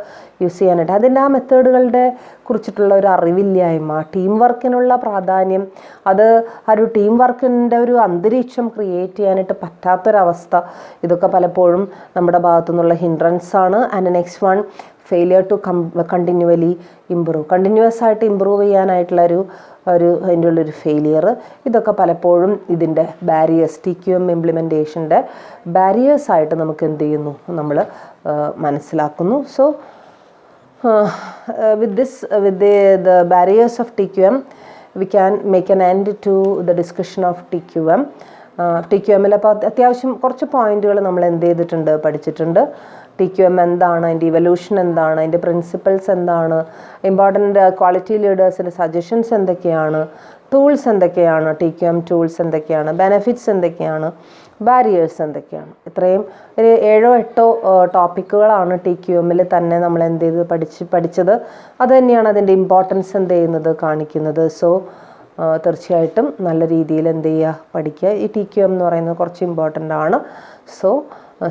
യൂസ് ചെയ്യാനായിട്ട്, അതിൻ്റെ ആ മെത്തേഡുകളുടെ കുറിച്ചിട്ടുള്ള ഒരു അറിവില്ലായ്മ, ടീം വർക്കിനുള്ള പ്രാധാന്യം, അത് ആ ഒരു ടീം വർക്കിൻ്റെ ഒരു അന്തരീക്ഷം ക്രിയേറ്റ് ചെയ്യാനായിട്ട് പറ്റാത്തൊരവസ്ഥ, ഇതൊക്കെ പലപ്പോഴും നമ്മുടെ ഭാഗത്തു നിന്നുള്ള ഹിൻഡ്രൻസ് ആണ്. And next one, failure to continually improve, continuous ആയിട്ട് ഇമ്പ്രൂവ് ചെയ്യാനായിട്ടുള്ള അതിൻ്റെ ഉള്ളൊരു ഫെയിലിയർ. ഇതൊക്കെ പലപ്പോഴും ഇതിൻ്റെ ബാരിയേഴ്സ്, TQM ഇംപ്ലിമെൻറ്റേഷൻ്റെ ബാരിയേഴ്സായിട്ട് നമുക്ക് എന്ത് ചെയ്യുന്നു, നമ്മൾ മനസ്സിലാക്കുന്നു. So with the barriers of TQM, we can make an end to the discussion of TQM. TQMൽ അപ്പോൾ അത്യാവശ്യം കുറച്ച് പോയിന്റുകൾ നമ്മൾ എന്ത് ചെയ്തിട്ടുണ്ട്, പഠിച്ചിട്ടുണ്ട്. TQM എന്താണ്, അതിൻ്റെ ഇവല്യൂഷൻ എന്താണ്, അതിൻ്റെ പ്രിൻസിപ്പിൾസ് എന്താണ്, ഇമ്പോർട്ടൻ്റ് ക്വാളിറ്റി ലീഡേഴ്സിൻ്റെ സജഷൻസ് എന്തൊക്കെയാണ്, ടൂൾസ് എന്തൊക്കെയാണ്, TQM ടൂൾസ് എന്തൊക്കെയാണ്, ബെനിഫിറ്റ്സ് എന്തൊക്കെയാണ്, ബാരിയേഴ്സ് എന്തൊക്കെയാണ്. ഇത്രയും ഒരു 7-8 ടോപ്പിക്കുകളാണ് TQMൽ തന്നെ നമ്മൾ എന്ത് ചെയ്ത് പഠിച്ചത്. അത് തന്നെയാണ് അതിൻ്റെ ഇമ്പോർട്ടൻസ് എന്ത് ചെയ്യുന്നത്, കാണിക്കുന്നത്. സോ തീർച്ചയായിട്ടും നല്ല രീതിയിൽ എന്ത് ചെയ്യുക, പഠിക്കുക. ഈ TQM എന്ന് പറയുന്നത് കുറച്ച് ഇമ്പോർട്ടൻ്റ് ആണ്. So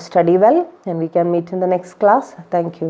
study well and we can meet in the next class. Thank you.